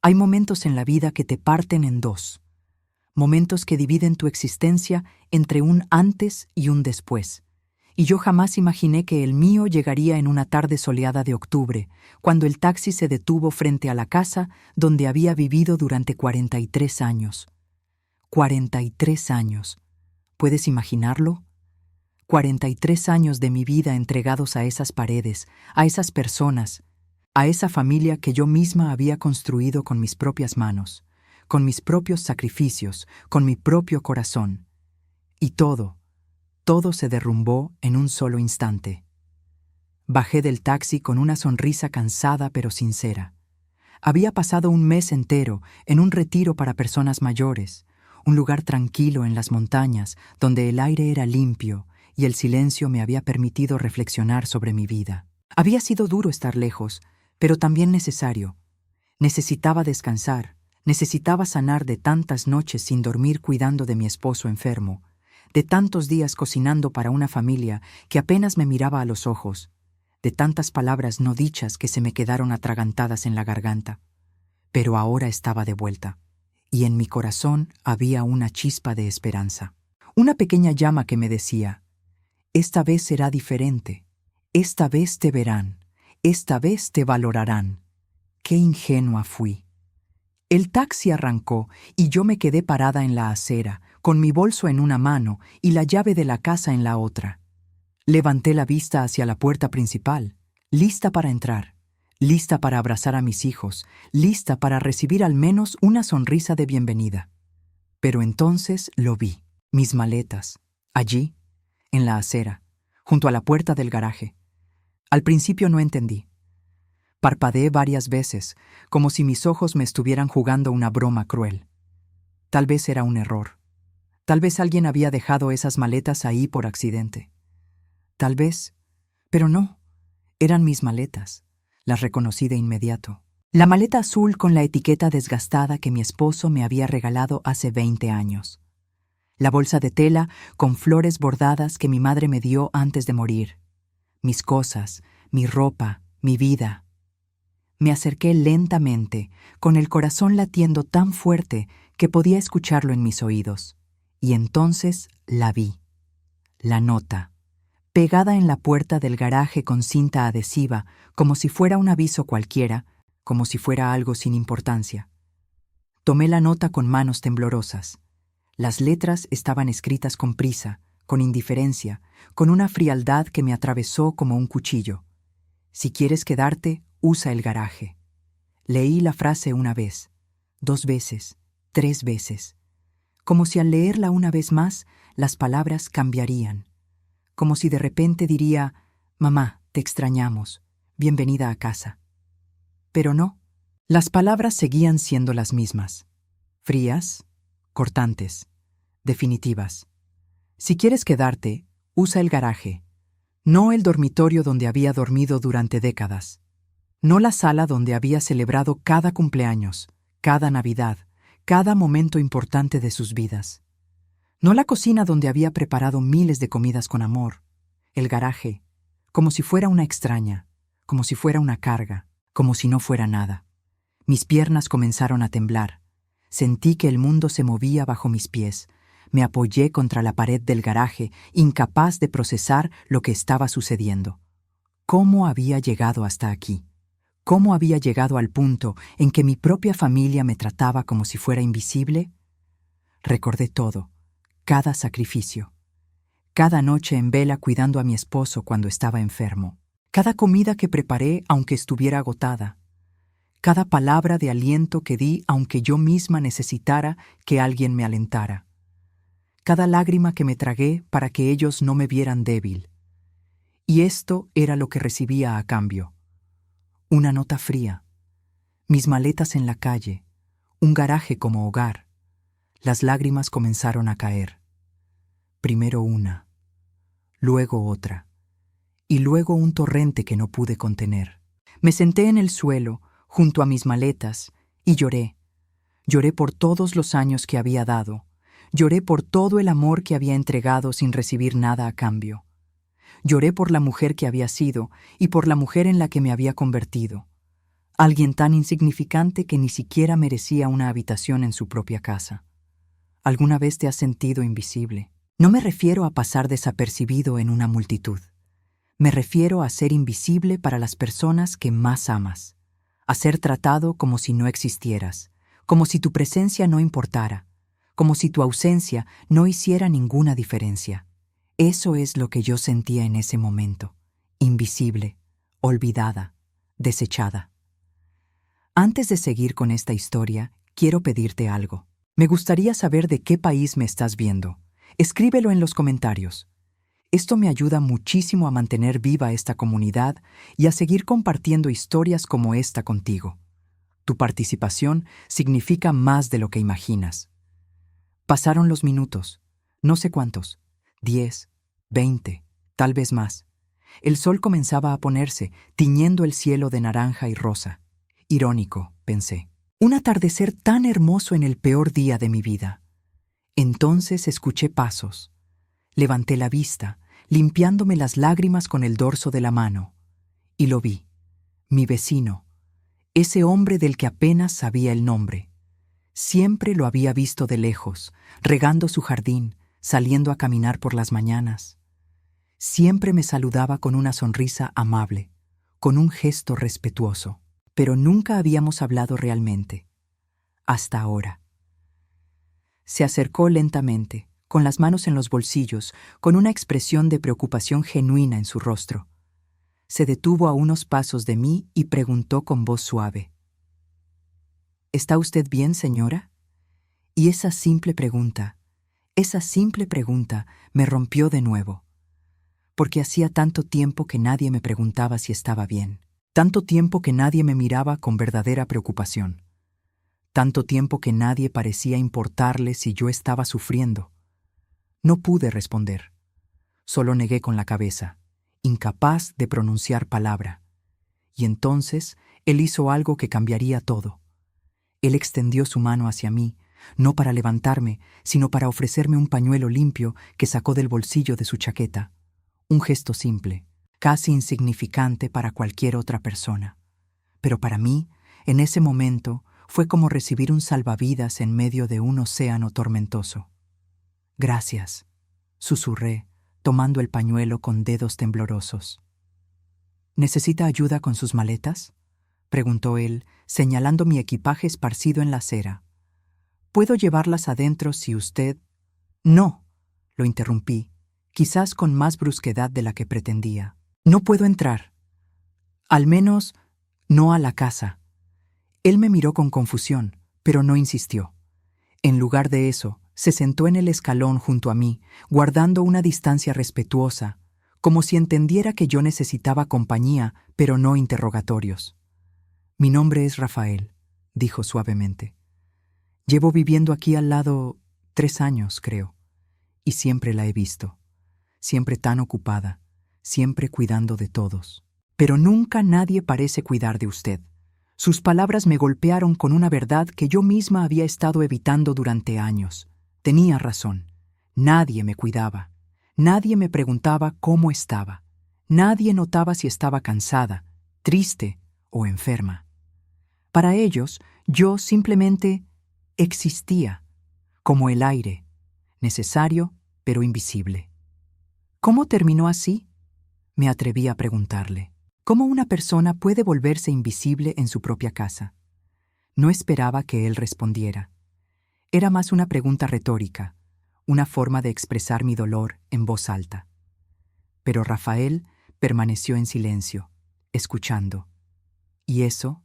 Hay momentos en la vida que te parten en dos, momentos que dividen tu existencia entre un antes y un después. Y yo jamás imaginé que el mío llegaría en una tarde soleada de octubre, cuando el taxi se detuvo frente a la casa donde había vivido durante 43 años. 43 años. ¿Puedes imaginarlo? 43 años de mi vida entregados a esas paredes, a esas personas, a esa familia que yo misma había construido con mis propias manos, con mis propios sacrificios, con mi propio corazón. Y todo se derrumbó en un solo instante. Bajé del taxi con una sonrisa cansada pero sincera. Había pasado un mes entero en un retiro para personas mayores, un lugar tranquilo en las montañas donde el aire era limpio y el silencio me había permitido reflexionar sobre mi vida. Había sido duro estar lejos, pero también necesario. Necesitaba descansar, necesitaba sanar de tantas noches sin dormir cuidando de mi esposo enfermo, de tantos días cocinando para una familia que apenas me miraba a los ojos, de tantas palabras no dichas que se me quedaron atragantadas en la garganta. Pero ahora estaba de vuelta, y en mi corazón había una chispa de esperanza. Una pequeña llama que me decía: esta vez será diferente, esta vez te verán, esta vez te valorarán. Qué ingenua fui. El taxi arrancó y yo me quedé parada en la acera, con mi bolso en una mano y la llave de la casa en la otra. Levanté la vista hacia la puerta principal, lista para entrar, lista para abrazar a mis hijos, lista para recibir al menos una sonrisa de bienvenida. Pero entonces lo vi, mis maletas, allí, en la acera, junto a la puerta del garaje. Al principio no entendí. Parpadeé varias veces, como si mis ojos me estuvieran jugando una broma cruel. Tal vez era un error. Tal vez alguien había dejado esas maletas ahí por accidente. Tal vez, pero no, eran mis maletas. Las reconocí de inmediato. La maleta azul con la etiqueta desgastada que mi esposo me había regalado hace 20 años. La bolsa de tela con flores bordadas que mi madre me dio antes de morir. Mis cosas, mi ropa, mi vida. Me acerqué lentamente, con el corazón latiendo tan fuerte que podía escucharlo en mis oídos. Y entonces la vi. La nota, pegada en la puerta del garaje con cinta adhesiva, como si fuera un aviso cualquiera, como si fuera algo sin importancia. Tomé la nota con manos temblorosas. Las letras estaban escritas con prisa, con indiferencia, con una frialdad que me atravesó como un cuchillo. Si quieres quedarte, usa el garaje. Leí la frase una vez, 2 veces, 3 veces. Como si al leerla una vez más, las palabras cambiarían. Como si de repente diría: mamá, te extrañamos, bienvenida a casa. Pero no, las palabras seguían siendo las mismas. Frías, cortantes, definitivas. Si quieres quedarte, usa el garaje. No el dormitorio donde había dormido durante décadas. No la sala donde había celebrado cada cumpleaños, cada Navidad, cada momento importante de sus vidas. No la cocina donde había preparado miles de comidas con amor. El garaje, como si fuera una extraña, como si fuera una carga, como si no fuera nada. Mis piernas comenzaron a temblar. Sentí que el mundo se movía bajo mis pies. Me apoyé contra la pared del garaje, incapaz de procesar lo que estaba sucediendo. ¿Cómo había llegado hasta aquí? ¿Cómo había llegado al punto en que mi propia familia me trataba como si fuera invisible? Recordé todo, cada sacrificio. Cada noche en vela cuidando a mi esposo cuando estaba enfermo. Cada comida que preparé aunque estuviera agotada. Cada palabra de aliento que di aunque yo misma necesitara que alguien me alentara. Cada lágrima que me tragué para que ellos no me vieran débil. Y esto era lo que recibía a cambio. Una nota fría, mis maletas en la calle, un garaje como hogar. Las lágrimas comenzaron a caer. Primero una, luego otra, y luego un torrente que no pude contener. Me senté en el suelo, junto a mis maletas, y lloré. Lloré por todos los años que había dado. Lloré por todo el amor que había entregado sin recibir nada a cambio. Lloré por la mujer que había sido y por la mujer en la que me había convertido. Alguien tan insignificante que ni siquiera merecía una habitación en su propia casa. ¿Alguna vez te has sentido invisible? No me refiero a pasar desapercibido en una multitud. Me refiero a ser invisible para las personas que más amas, a ser tratado como si no existieras, como si tu presencia no importara, como si tu ausencia no hiciera ninguna diferencia. Eso es lo que yo sentía en ese momento, invisible, olvidada, desechada. Antes de seguir con esta historia, quiero pedirte algo. Me gustaría saber de qué país me estás viendo. Escríbelo en los comentarios. Esto me ayuda muchísimo a mantener viva esta comunidad y a seguir compartiendo historias como esta contigo. Tu participación significa más de lo que imaginas. Pasaron los minutos, no sé cuántos, 10, 20, tal vez más. El sol comenzaba a ponerse, tiñendo el cielo de naranja y rosa. Irónico, pensé. Un atardecer tan hermoso en el peor día de mi vida. Entonces escuché pasos. Levanté la vista, limpiándome las lágrimas con el dorso de la mano. Y lo vi. Mi vecino. Ese hombre del que apenas sabía el nombre. Siempre lo había visto de lejos, regando su jardín, saliendo a caminar por las mañanas. Siempre me saludaba con una sonrisa amable, con un gesto respetuoso. Pero nunca habíamos hablado realmente. Hasta ahora. Se acercó lentamente, con las manos en los bolsillos, con una expresión de preocupación genuina en su rostro. Se detuvo a unos pasos de mí y preguntó con voz suave: ¿Está usted bien, señora? Y esa simple pregunta me rompió de nuevo, porque hacía tanto tiempo que nadie me preguntaba si estaba bien. Tanto tiempo que nadie me miraba con verdadera preocupación. Tanto tiempo que nadie parecía importarle si yo estaba sufriendo. No pude responder. Solo negué con la cabeza, incapaz de pronunciar palabra. Y entonces él hizo algo que cambiaría todo. Él extendió su mano hacia mí, no para levantarme, sino para ofrecerme un pañuelo limpio que sacó del bolsillo de su chaqueta. Un gesto simple, casi insignificante para cualquier otra persona. Pero para mí, en ese momento, fue como recibir un salvavidas en medio de un océano tormentoso. Gracias, susurré, tomando el pañuelo con dedos temblorosos. ¿Necesita ayuda con sus maletas?, preguntó él, señalando mi equipaje esparcido en la acera. ¿Puedo llevarlas adentro si usted...? No, lo interrumpí, quizás con más brusquedad de la que pretendía. No puedo entrar. Al menos, no a la casa. Él me miró con confusión, pero no insistió. En lugar de eso, se sentó en el escalón junto a mí, guardando una distancia respetuosa, como si entendiera que yo necesitaba compañía, pero no interrogatorios. Mi nombre es Rafael, dijo suavemente. Llevo viviendo aquí al lado 3 años, creo, y siempre la he visto, siempre tan ocupada, siempre cuidando de todos. Pero nunca nadie parece cuidar de usted. Sus palabras me golpearon con una verdad que yo misma había estado evitando durante años. Tenía razón. Nadie me cuidaba. Nadie me preguntaba cómo estaba. Nadie notaba si estaba cansada, triste o enferma. Para ellos, yo simplemente existía, como el aire, necesario pero invisible. ¿Cómo terminó así?, me atreví a preguntarle. ¿Cómo una persona puede volverse invisible en su propia casa? No esperaba que él respondiera. Era más una pregunta retórica, una forma de expresar mi dolor en voz alta. Pero Rafael permaneció en silencio, escuchando. Y eso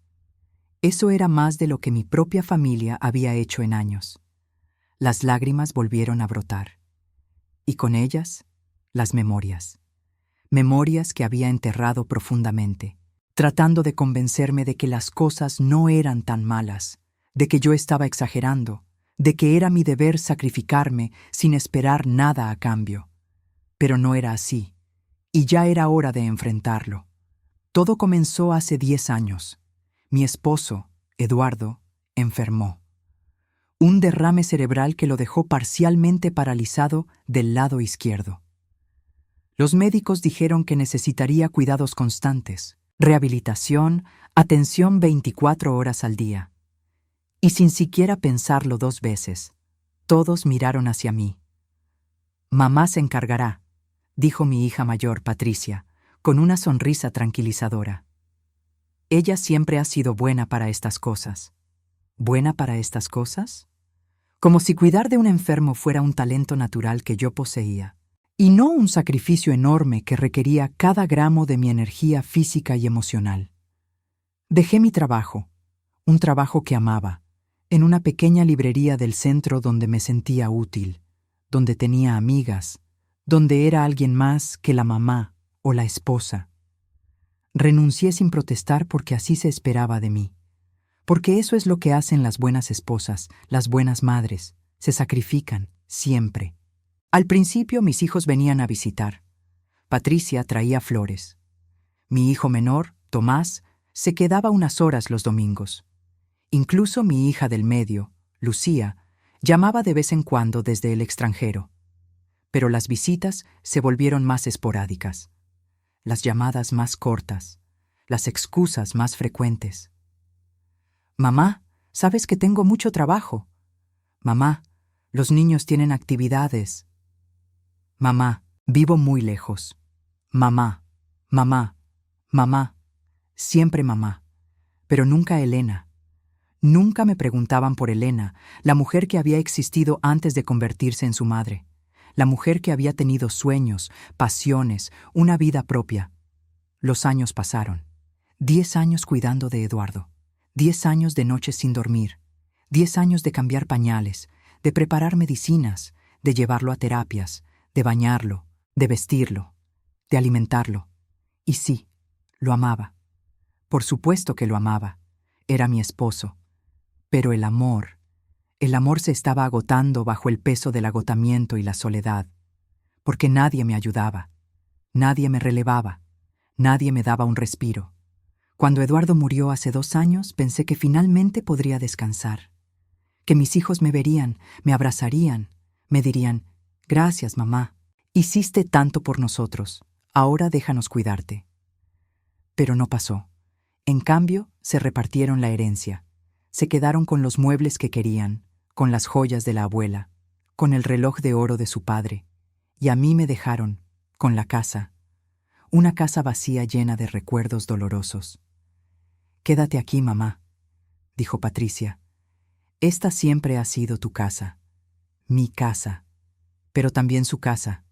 era más de lo que mi propia familia había hecho en años. Las lágrimas volvieron a brotar. Y con ellas, las memorias. Memorias que había enterrado profundamente, tratando de convencerme de que las cosas no eran tan malas, de que yo estaba exagerando, de que era mi deber sacrificarme sin esperar nada a cambio. Pero no era así, y ya era hora de enfrentarlo. Todo comenzó hace 10 años. Mi esposo, Eduardo, enfermó. Un derrame cerebral que lo dejó parcialmente paralizado del lado izquierdo. Los médicos dijeron que necesitaría cuidados constantes, rehabilitación, Atención 24 horas al día. Y sin siquiera pensarlo 2 veces, todos miraron hacia mí. Mamá se encargará, dijo mi hija mayor, Patricia, con una sonrisa tranquilizadora. Ella siempre ha sido buena para estas cosas. ¿Buena para estas cosas? Como si cuidar de un enfermo fuera un talento natural que yo poseía, y no un sacrificio enorme que requería cada gramo de mi energía física y emocional. Dejé mi trabajo, un trabajo que amaba, en una pequeña librería del centro donde me sentía útil, donde tenía amigas, donde era alguien más que la mamá o la esposa. Renuncié sin protestar porque así se esperaba de mí. Porque eso es lo que hacen las buenas esposas, las buenas madres, se sacrifican, siempre. Al principio mis hijos venían a visitar. Patricia traía flores. Mi hijo menor, Tomás, se quedaba unas horas los domingos. Incluso mi hija del medio, Lucía, llamaba de vez en cuando desde el extranjero. Pero las visitas se volvieron más esporádicas, las llamadas más cortas, las excusas más frecuentes. Mamá, sabes que tengo mucho trabajo. Mamá, los niños tienen actividades. Mamá, vivo muy lejos. Mamá, mamá, mamá, siempre mamá, pero nunca Elena. Nunca me preguntaban por Elena, la mujer que había existido antes de convertirse en su madre, la mujer que había tenido sueños, pasiones, una vida propia. Los años pasaron. 10 años cuidando de Eduardo. 10 años de noches sin dormir, 10 años de cambiar pañales, de preparar medicinas, de llevarlo a terapias, de bañarlo, de vestirlo, de alimentarlo. Y sí, lo amaba. Por supuesto que lo amaba. Era mi esposo. Pero el amor se estaba agotando bajo el peso del agotamiento y la soledad, porque nadie me ayudaba, nadie me relevaba, nadie me daba un respiro. Cuando Eduardo murió hace 2 años, pensé que finalmente podría descansar, que mis hijos me verían, me abrazarían, me dirían, gracias, mamá, hiciste tanto por nosotros, ahora déjanos cuidarte. Pero no pasó. En cambio, se repartieron la herencia, se quedaron con los muebles que querían, con las joyas de la abuela, con el reloj de oro de su padre, y a mí me dejaron, con la casa, una casa vacía llena de recuerdos dolorosos. Quédate aquí, mamá, dijo Patricia. Esta siempre ha sido tu casa, mi casa, pero también su casa.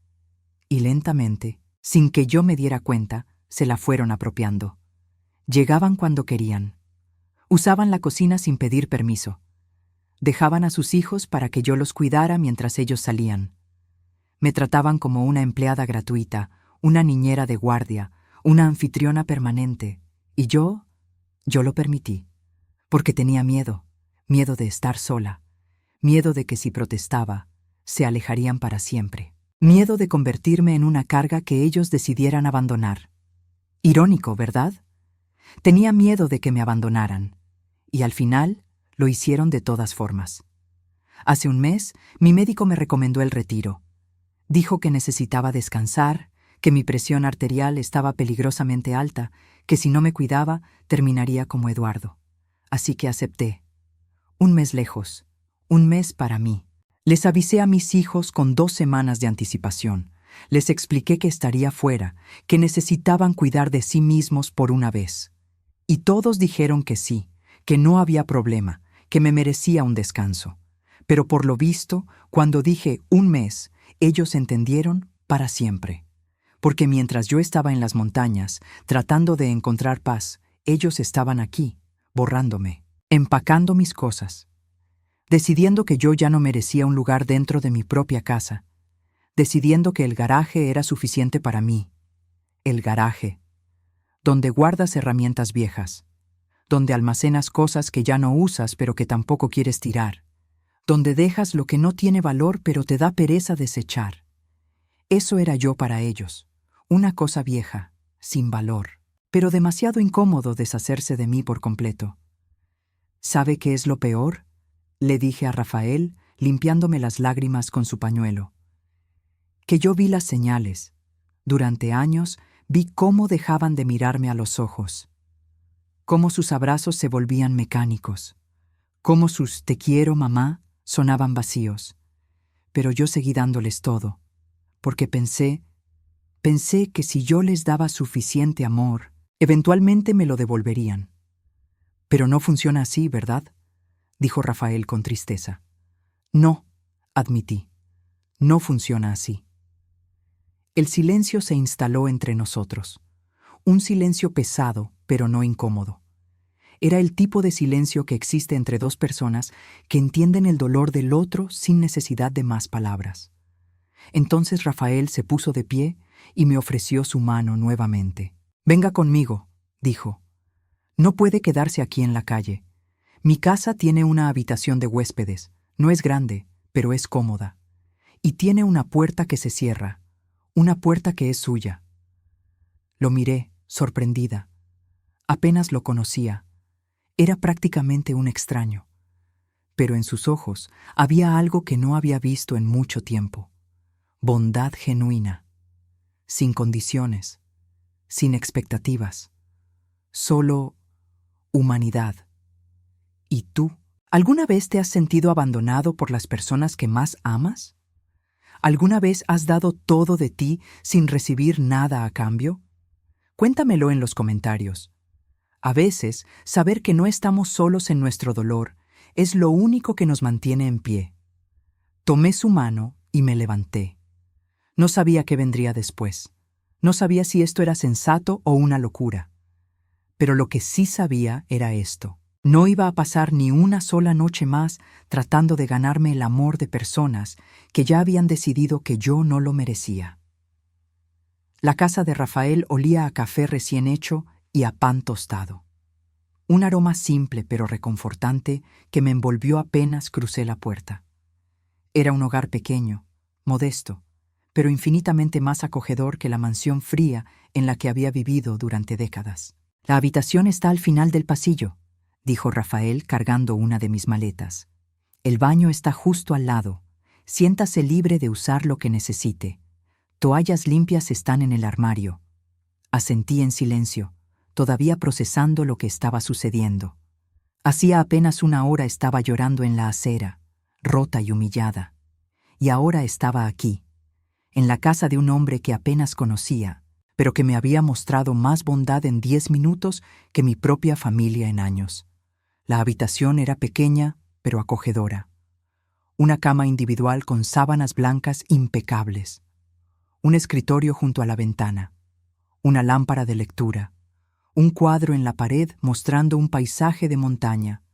Y lentamente, sin que yo me diera cuenta, se la fueron apropiando. Llegaban cuando querían. Usaban la cocina sin pedir permiso. Dejaban a sus hijos para que yo los cuidara mientras ellos salían. Me trataban como una empleada gratuita, una niñera de guardia, una anfitriona permanente, y yo lo permití, porque tenía miedo de estar sola, miedo de que si protestaba, se alejarían para siempre, miedo de convertirme en una carga que ellos decidieran abandonar. Irónico, ¿verdad? Tenía miedo de que me abandonaran, y al final lo hicieron de todas formas. Hace un mes, mi médico me recomendó el retiro. Dijo que necesitaba descansar, que mi presión arterial estaba peligrosamente alta, que si no me cuidaba, terminaría como Eduardo. Así que acepté. 1 mes lejos, 1 mes para mí. Les avisé a mis hijos con 2 semanas de anticipación. Les expliqué que estaría fuera, que necesitaban cuidar de sí mismos por una vez. Y todos dijeron que sí, que no había problema, que me merecía un descanso. Pero por lo visto, cuando dije 1 mes, ellos entendieron para siempre. Porque mientras yo estaba en las montañas, tratando de encontrar paz, ellos estaban aquí, borrándome, empacando mis cosas, decidiendo que yo ya no merecía un lugar dentro de mi propia casa, decidiendo que el garaje era suficiente para mí. El garaje, donde guardas herramientas viejas, donde almacenas cosas que ya no usas pero que tampoco quieres tirar, donde dejas lo que no tiene valor pero te da pereza desechar. Eso era yo para ellos, una cosa vieja, sin valor, pero demasiado incómodo deshacerse de mí por completo. ¿Sabe qué es lo peor?, le dije a Rafael, limpiándome las lágrimas con su pañuelo. Que yo vi las señales. Durante años vi cómo dejaban de mirarme a los ojos. Cómo sus abrazos se volvían mecánicos. Cómo sus «te quiero, mamá» sonaban vacíos. Pero yo seguí dándoles todo, porque pensé que si yo les daba suficiente amor, eventualmente me lo devolverían. Pero no funciona así, ¿verdad?, dijo Rafael con tristeza. No, admití. No funciona así. El silencio se instaló entre nosotros. Un silencio pesado, pero no incómodo. Era el tipo de silencio que existe entre dos personas que entienden el dolor del otro sin necesidad de más palabras. Entonces Rafael se puso de pie y me ofreció su mano nuevamente. «Venga conmigo», dijo. «No puede quedarse aquí en la calle. Mi casa tiene una habitación de huéspedes. No es grande, pero es cómoda. Y tiene una puerta que se cierra, una puerta que es suya». Lo miré, sorprendida. Apenas lo conocía. Era prácticamente un extraño. Pero en sus ojos había algo que no había visto en mucho tiempo. Bondad genuina. Sin condiciones. Sin expectativas. Solo humanidad. ¿Y tú? ¿Alguna vez te has sentido abandonado por las personas que más amas? ¿Alguna vez has dado todo de ti sin recibir nada a cambio? Cuéntamelo en los comentarios. A veces, saber que no estamos solos en nuestro dolor es lo único que nos mantiene en pie. Tomé su mano y me levanté. No sabía qué vendría después. No sabía si esto era sensato o una locura. Pero lo que sí sabía era esto. No iba a pasar ni una sola noche más tratando de ganarme el amor de personas que ya habían decidido que yo no lo merecía. La casa de Rafael olía a café recién hecho y a pan tostado. Un aroma simple pero reconfortante que me envolvió apenas crucé la puerta. Era un hogar pequeño, modesto, pero infinitamente más acogedor que la mansión fría en la que había vivido durante décadas. «La habitación está al final del pasillo», dijo Rafael cargando una de mis maletas. «El baño está justo al lado. Siéntase libre de usar lo que necesite. Toallas limpias están en el armario». Asentí en silencio, todavía procesando lo que estaba sucediendo. Hacía apenas una hora estaba llorando en la acera, rota y humillada. Y ahora estaba aquí, en la casa de un hombre que apenas conocía, pero que me había mostrado más bondad en 10 minutos que mi propia familia en años. La habitación era pequeña, pero acogedora. Una cama individual con sábanas blancas impecables. Un escritorio junto a la ventana. Una lámpara de lectura. Un cuadro en la pared mostrando un paisaje de montaña.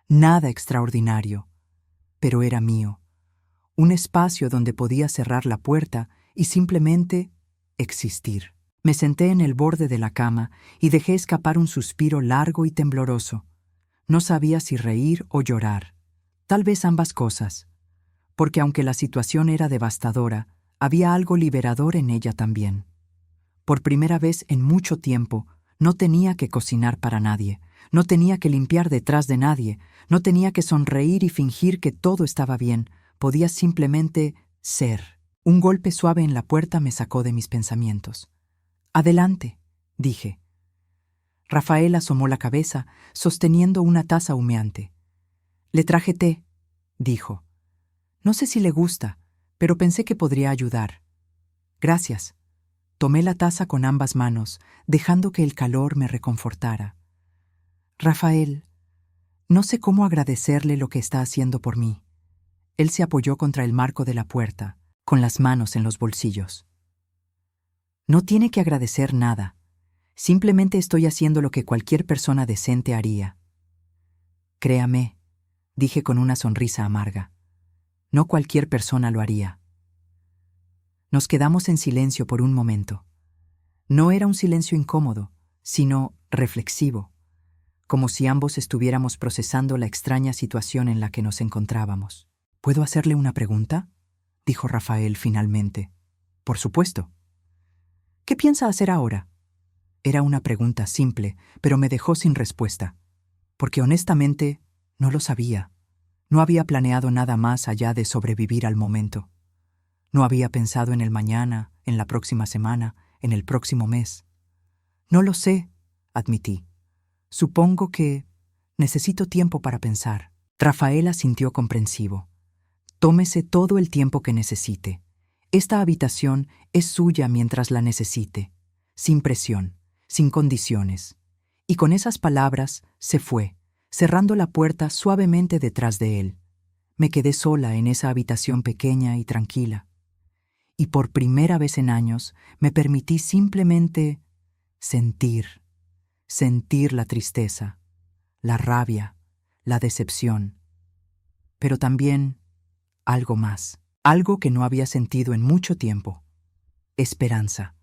Nada extraordinario, pero era mío. Un espacio donde podía cerrar la puerta y simplemente existir. Me senté en el borde de la cama y dejé escapar un suspiro largo y tembloroso. No sabía si reír o llorar. Tal vez ambas cosas. Porque aunque la situación era devastadora, había algo liberador en ella también. Por primera vez en mucho tiempo, no tenía que cocinar para nadie, no tenía que limpiar detrás de nadie, no tenía que sonreír y fingir que todo estaba bien, podía simplemente ser. Un golpe suave en la puerta me sacó de mis pensamientos. «Adelante», dije. Rafael asomó la cabeza, sosteniendo una taza humeante. «Le traje té», dijo. «No sé si le gusta, pero pensé que podría ayudar». «Gracias». Tomé la taza con ambas manos, dejando que el calor me reconfortara. «Rafael, no sé cómo agradecerle lo que está haciendo por mí». Él se apoyó contra el marco de la puerta, con las manos en los bolsillos. «No tiene que agradecer nada. Simplemente estoy haciendo lo que cualquier persona decente haría». «Créame», dije con una sonrisa amarga. «No cualquier persona lo haría». Nos quedamos en silencio por un momento. No era un silencio incómodo, sino reflexivo, como si ambos estuviéramos procesando la extraña situación en la que nos encontrábamos. «¿Puedo hacerle una pregunta?», dijo Rafael finalmente. «Por supuesto». «¿Qué piensa hacer ahora?». Era una pregunta simple, pero me dejó sin respuesta, porque honestamente no lo sabía. No había planeado nada más allá de sobrevivir al momento. No había pensado en el mañana, en la próxima semana, en el próximo mes. «No lo sé», admití. Supongo que necesito tiempo para pensar. Rafael asintió comprensivo. Tómese todo el tiempo que necesite. Esta habitación es suya mientras la necesite, sin presión, sin condiciones. Y con esas palabras se fue, cerrando la puerta suavemente detrás de él. Me quedé sola en esa habitación pequeña y tranquila. Y por primera vez en años me permití simplemente sentir la tristeza, la rabia, la decepción, pero también algo más, algo que no había sentido en mucho tiempo: esperanza.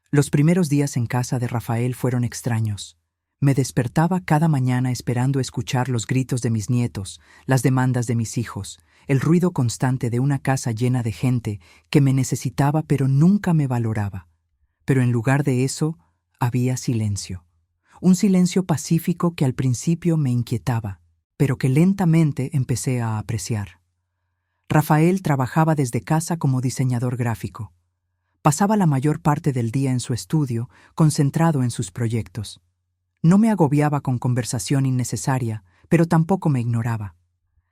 Los primeros días en casa de Rafael fueron extraños. Me despertaba cada mañana esperando escuchar los gritos de mis nietos, las demandas de mis hijos, el ruido constante de una casa llena de gente que me necesitaba pero nunca me valoraba. Pero en lugar de eso, había silencio. Un silencio pacífico que al principio me inquietaba, pero que lentamente empecé a apreciar. Rafael trabajaba desde casa como diseñador gráfico. Pasaba la mayor parte del día en su estudio, concentrado en sus proyectos. No me agobiaba con conversación innecesaria, pero tampoco me ignoraba.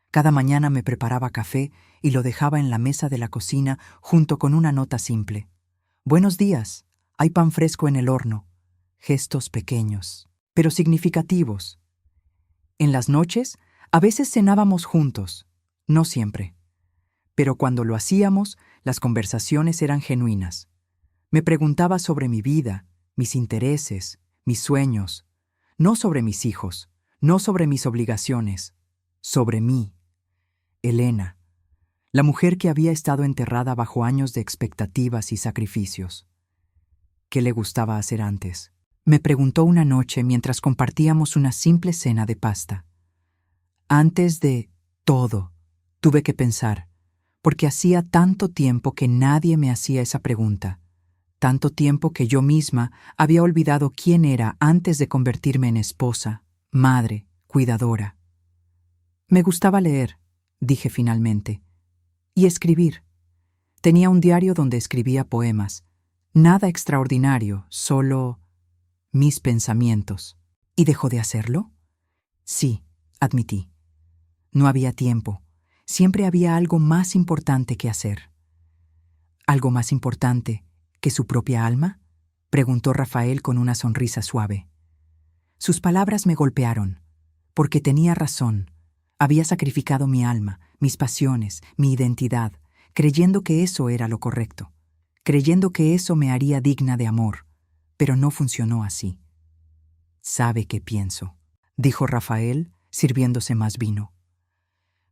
Cada mañana me preparaba café y lo dejaba en la mesa de la cocina junto con una nota simple: «Buenos días, hay pan fresco en el horno». Gestos pequeños, pero significativos. En las noches, a veces cenábamos juntos, no siempre. Pero cuando lo hacíamos, las conversaciones eran genuinas. Me preguntaba sobre mi vida, mis intereses, mis sueños, no sobre mis hijos, no sobre mis obligaciones, sobre mí. Elena, la mujer que había estado enterrada bajo años de expectativas y sacrificios. ¿Qué le gustaba hacer antes? Me preguntó una noche mientras compartíamos una simple cena de pasta. Antes de todo, tuve que pensar, porque hacía tanto tiempo que nadie me hacía esa pregunta, tanto tiempo que yo misma había olvidado quién era antes de convertirme en esposa, madre, cuidadora. Me gustaba leer, dije finalmente, y escribir. Tenía un diario donde escribía poemas, nada extraordinario, solo mis pensamientos. ¿Y dejó de hacerlo? Sí, admití. No había tiempo. Siempre había algo más importante que hacer. ¿Algo más importante que su propia alma?, preguntó Rafael con una sonrisa suave. Sus palabras me golpearon, porque tenía razón. Había sacrificado mi alma, mis pasiones, mi identidad, creyendo que eso era lo correcto, creyendo que eso me haría digna de amor, pero no funcionó así. «¿Sabe qué pienso?», dijo Rafael, sirviéndose más vino.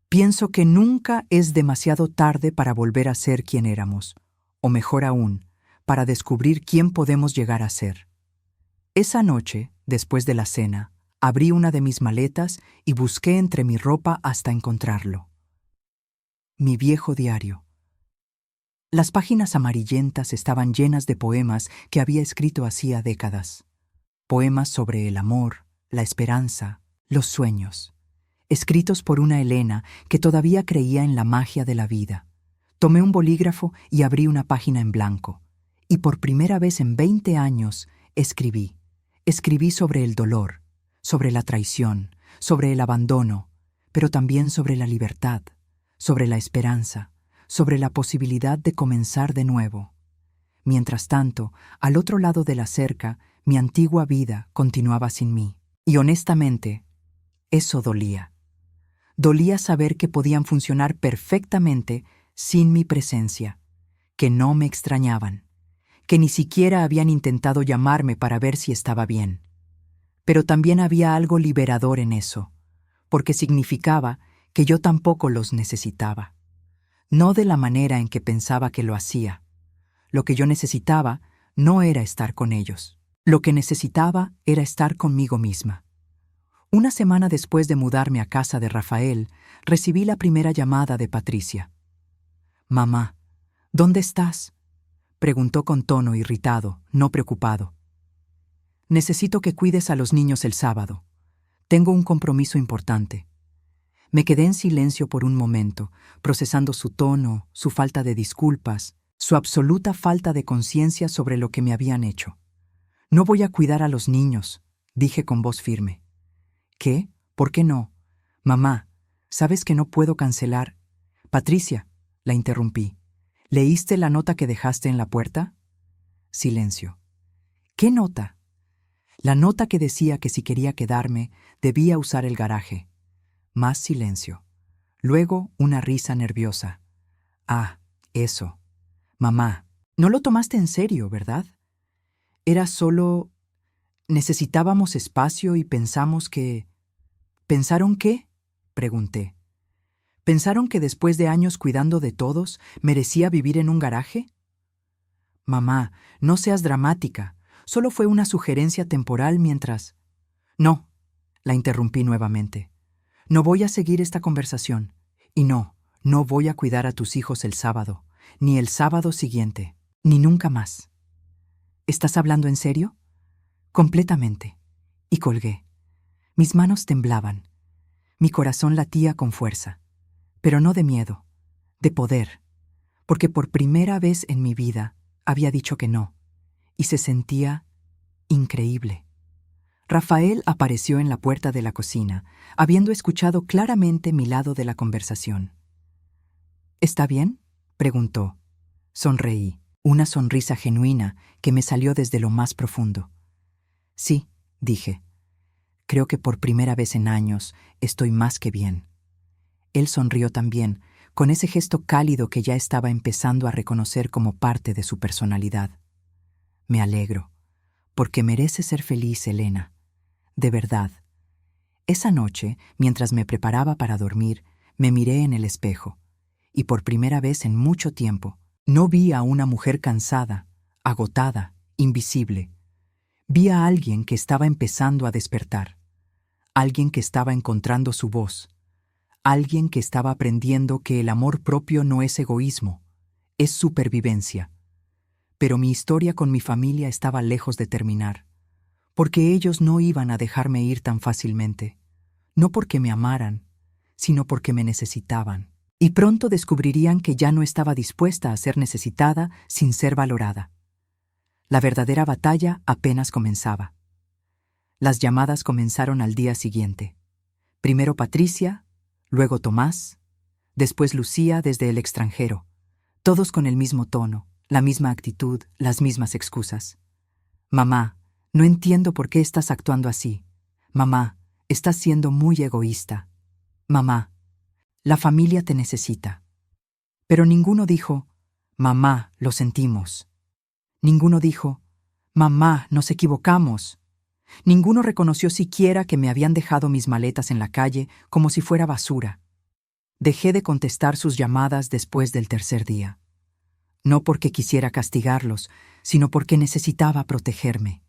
«Pienso que nunca es demasiado tarde para volver a ser quien éramos, o mejor aún, para descubrir quién podemos llegar a ser». Esa noche, después de la cena, abrí una de mis maletas y busqué entre mi ropa hasta encontrarlo. Mi viejo diario. Las páginas amarillentas estaban llenas de poemas que había escrito hacía décadas. Poemas sobre el amor, la esperanza, los sueños. Escritos por una Elena que todavía creía en la magia de la vida. Tomé un bolígrafo y abrí una página en blanco. Y por primera vez en 20 años escribí. Escribí sobre el dolor, sobre la traición, sobre el abandono, pero también sobre la libertad, sobre la esperanza, sobre la posibilidad de comenzar de nuevo. Mientras tanto, al otro lado de la cerca, mi antigua vida continuaba sin mí. Y honestamente, eso dolía. Dolía saber que podían funcionar perfectamente sin mi presencia, que no me extrañaban, que ni siquiera habían intentado llamarme para ver si estaba bien. Pero también había algo liberador en eso, porque significaba que yo tampoco los necesitaba. No de la manera en que pensaba que lo hacía. Lo que yo necesitaba no era estar con ellos. Lo que necesitaba era estar conmigo misma. Una semana después de mudarme a casa de Rafael, recibí la primera llamada de Patricia. «Mamá, ¿dónde estás?», preguntó con tono irritado, no preocupado. «Necesito que cuides a los niños el sábado. Tengo un compromiso importante». Me quedé en silencio por un momento, procesando su tono, su falta de disculpas, su absoluta falta de conciencia sobre lo que me habían hecho. «No voy a cuidar a los niños», dije con voz firme. ¿Qué? ¿Por qué no? Mamá, ¿sabes que no puedo cancelar? Patricia, la interrumpí. ¿Leíste la nota que dejaste en la puerta? Silencio. ¿Qué nota? La nota que decía que si quería quedarme, debía usar el garaje. Más silencio. Luego una risa nerviosa. Ah, eso. Mamá, no lo tomaste en serio, ¿verdad? Era solo... necesitábamos espacio y pensamos que... ¿Pensaron qué? Pregunté. ¿Pensaron que después de años cuidando de todos, merecía vivir en un garaje? Mamá, no seas dramática. Solo fue una sugerencia temporal mientras... No, la interrumpí nuevamente. No voy a seguir esta conversación. Y no voy a cuidar a tus hijos el sábado, ni el sábado siguiente, ni nunca más. ¿Estás hablando en serio? Completamente. Y colgué. Mis manos temblaban. Mi corazón latía con fuerza. Pero no de miedo, de poder. Porque por primera vez en mi vida había dicho que no. Y se sentía increíble. Rafael apareció en la puerta de la cocina, habiendo escuchado claramente mi lado de la conversación. ¿Está bien?, preguntó. Sonreí, una sonrisa genuina que me salió desde lo más profundo. Sí, dije. Creo que por primera vez en años estoy más que bien. Él sonrió también, con ese gesto cálido que ya estaba empezando a reconocer como parte de su personalidad. Me alegro, porque mereces ser feliz, Elena. De verdad. Esa noche, mientras me preparaba para dormir, me miré en el espejo, y por primera vez en mucho tiempo, no vi a una mujer cansada, agotada, invisible. Vi a alguien que estaba empezando a despertar, alguien que estaba encontrando su voz, alguien que estaba aprendiendo que el amor propio no es egoísmo, es supervivencia. Pero mi historia con mi familia estaba lejos de terminar, porque ellos no iban a dejarme ir tan fácilmente, no porque me amaran, sino porque me necesitaban. Y pronto descubrirían que ya no estaba dispuesta a ser necesitada sin ser valorada. La verdadera batalla apenas comenzaba. Las llamadas comenzaron al día siguiente. Primero Patricia, luego Tomás, después Lucía desde el extranjero, todos con el mismo tono, la misma actitud, las mismas excusas. Mamá, no entiendo por qué estás actuando así. Mamá, estás siendo muy egoísta. Mamá, la familia te necesita. Pero ninguno dijo, mamá, lo sentimos. Ninguno dijo, mamá, nos equivocamos. Ninguno reconoció siquiera que me habían dejado mis maletas en la calle como si fuera basura. Dejé de contestar sus llamadas después del tercer día. No porque quisiera castigarlos, sino porque necesitaba protegerme.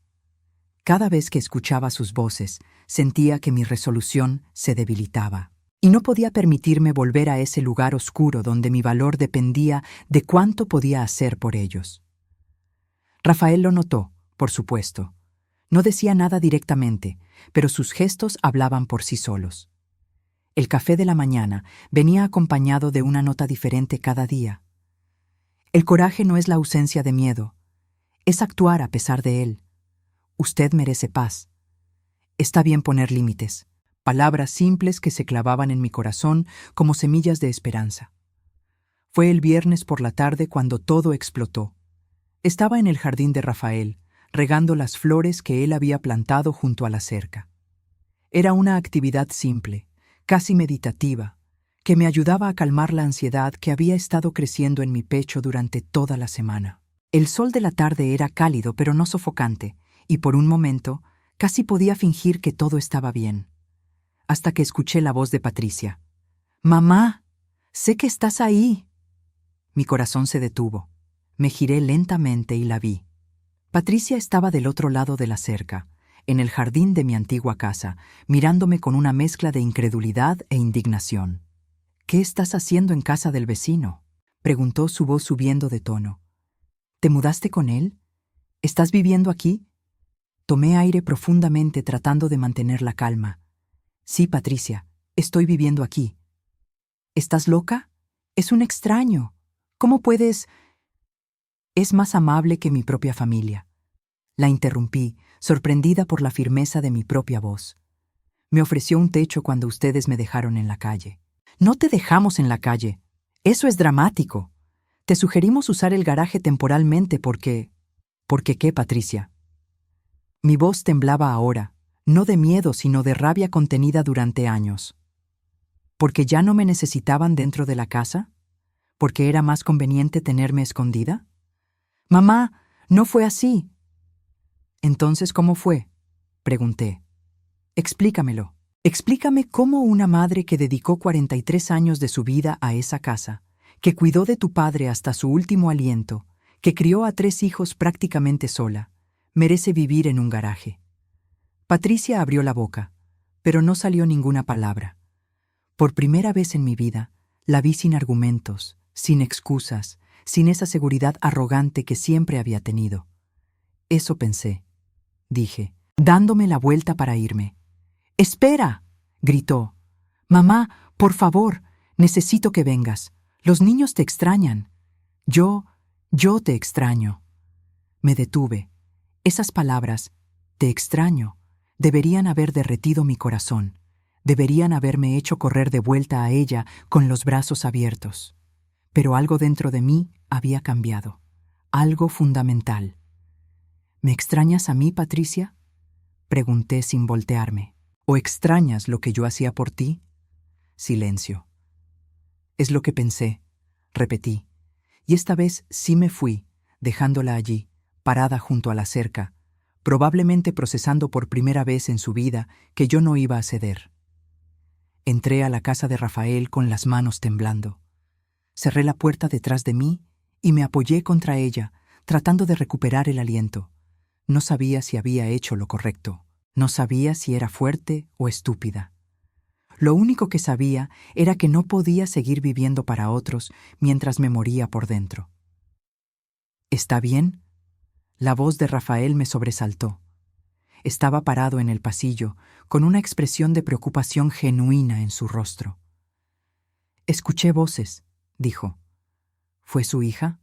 Cada vez que escuchaba sus voces, sentía que mi resolución se debilitaba. Y no podía permitirme volver a ese lugar oscuro donde mi valor dependía de cuánto podía hacer por ellos. Rafael lo notó, por supuesto. No decía nada directamente, pero sus gestos hablaban por sí solos. El café de la mañana venía acompañado de una nota diferente cada día. El coraje no es la ausencia de miedo, es actuar a pesar de él. Usted merece paz. Está bien poner límites, palabras simples que se clavaban en mi corazón como semillas de esperanza. Fue el viernes por la tarde cuando todo explotó. Estaba en el jardín de Rafael, regando las flores que él había plantado junto a la cerca. Era una actividad simple, casi meditativa, que me ayudaba a calmar la ansiedad que había estado creciendo en mi pecho durante toda la semana. El sol de la tarde era cálido pero no sofocante, y por un momento casi podía fingir que todo estaba bien. Hasta que escuché la voz de Patricia. «Mamá, sé que estás ahí». Mi corazón se detuvo. Me giré lentamente y la vi. Patricia estaba del otro lado de la cerca, en el jardín de mi antigua casa, mirándome con una mezcla de incredulidad e indignación. «¿Qué estás haciendo en casa del vecino?», preguntó su voz subiendo de tono. «¿Te mudaste con él? ¿Estás viviendo aquí?». Tomé aire profundamente tratando de mantener la calma. «Sí, Patricia, estoy viviendo aquí». «¿Estás loca? Es un extraño. ¿Cómo puedes...?» «Es más amable que mi propia familia». La interrumpí, sorprendida por la firmeza de mi propia voz. Me ofreció un techo cuando ustedes me dejaron en la calle. No te dejamos en la calle. Eso es dramático. Te sugerimos usar el garaje temporalmente porque... ¿Por qué qué, Patricia? Mi voz temblaba ahora, no de miedo, sino de rabia contenida durante años. ¿Porque ya no me necesitaban dentro de la casa? ¿Porque era más conveniente tenerme escondida? Mamá, no fue así. Entonces, ¿cómo fue? Pregunté. Explícamelo. Explícame cómo una madre que dedicó 43 años de su vida a esa casa, que cuidó de tu padre hasta su último aliento, que crió a 3 hijos prácticamente sola, merece vivir en un garaje. Patricia abrió la boca, pero no salió ninguna palabra. Por primera vez en mi vida, la vi sin argumentos, sin excusas, sin esa seguridad arrogante que siempre había tenido. Eso pensé, dije, dándome la vuelta para irme. ¡Espera!, gritó. Mamá, por favor, necesito que vengas. Los niños te extrañan. Yo te extraño. Me detuve. Esas palabras, te extraño, deberían haber derretido mi corazón. Deberían haberme hecho correr de vuelta a ella con los brazos abiertos. Pero algo dentro de mí había cambiado. Algo fundamental. ¿Me extrañas a mí, Patricia?, pregunté sin voltearme. ¿O extrañas lo que yo hacía por ti? Silencio. Es lo que pensé, repetí. Y esta vez sí me fui, dejándola allí, parada junto a la cerca, probablemente procesando por primera vez en su vida que yo no iba a ceder. Entré a la casa de Rafael con las manos temblando. Cerré la puerta detrás de mí y me apoyé contra ella, tratando de recuperar el aliento. No sabía si había hecho lo correcto. No sabía si era fuerte o estúpida. Lo único que sabía era que no podía seguir viviendo para otros mientras me moría por dentro. ¿Está bien? La voz de Rafael me sobresaltó. Estaba parado en el pasillo, con una expresión de preocupación genuina en su rostro. Escuché voces, dijo. ¿Fue su hija?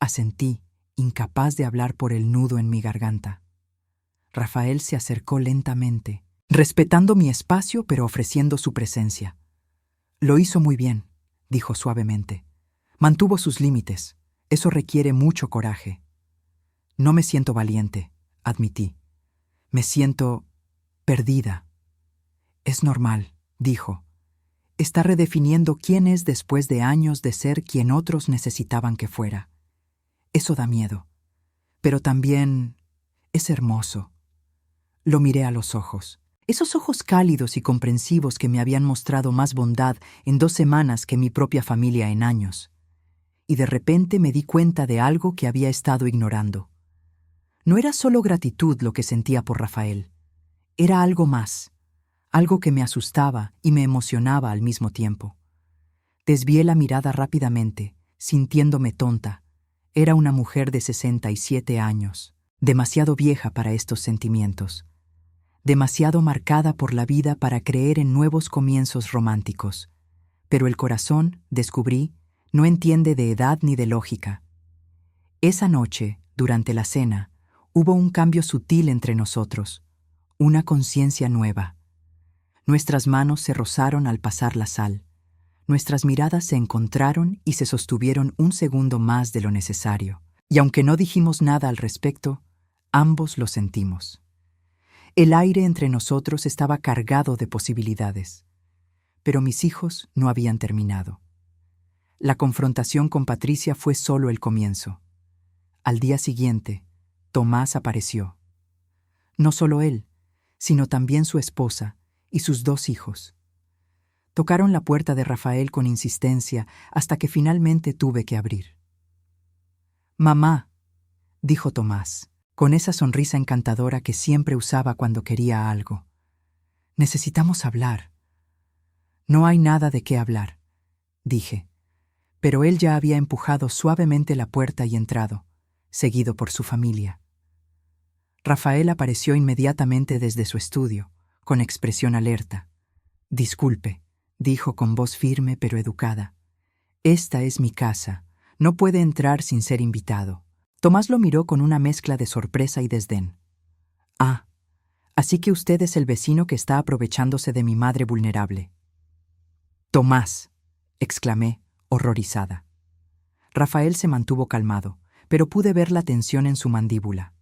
Asentí, incapaz de hablar por el nudo en mi garganta. Rafael se acercó lentamente, respetando mi espacio pero ofreciendo su presencia. Lo hizo muy bien, dijo suavemente. Mantuvo sus límites. Eso requiere mucho coraje. No me siento valiente, admití. Me siento perdida. Es normal, dijo. Está redefiniendo quién es después de años de ser quien otros necesitaban que fuera. Eso da miedo, pero también es hermoso. Lo miré a los ojos, esos ojos cálidos y comprensivos que me habían mostrado más bondad en 2 semanas que mi propia familia en años. Y de repente me di cuenta de algo que había estado ignorando. No era solo gratitud lo que sentía por Rafael. Era algo más, algo que me asustaba y me emocionaba al mismo tiempo. Desvié la mirada rápidamente, sintiéndome tonta. Era una mujer de 67 años, demasiado vieja para estos sentimientos. Demasiado marcada por la vida para creer en nuevos comienzos románticos. Pero el corazón, descubrí, no entiende de edad ni de lógica. Esa noche, durante la cena, hubo un cambio sutil entre nosotros, una conciencia nueva. Nuestras manos se rozaron al pasar la sal. Nuestras miradas se encontraron y se sostuvieron un segundo más de lo necesario. Y aunque no dijimos nada al respecto, ambos lo sentimos. El aire entre nosotros estaba cargado de posibilidades. Pero mis hijos no habían terminado. La confrontación con Patricia fue solo el comienzo. Al día siguiente, Tomás apareció. No solo él, sino también su esposa y sus 2 hijos. Tocaron la puerta de Rafael con insistencia hasta que finalmente tuve que abrir. «Mamá», dijo Tomás, con esa sonrisa encantadora que siempre usaba cuando quería algo. «Necesitamos hablar». «No hay nada de qué hablar», dije, pero él ya había empujado suavemente la puerta y entrado, seguido por su familia. Rafael apareció inmediatamente desde su estudio, con expresión alerta. «Disculpe», dijo con voz firme pero educada. «Esta es mi casa. No puede entrar sin ser invitado». Tomás lo miró con una mezcla de sorpresa y desdén. «Ah, Así que usted es el vecino que está aprovechándose de mi madre vulnerable. Tomás, exclamé, horrorizada. Rafael se mantuvo calmado, pero pude ver la tensión en su mandíbula.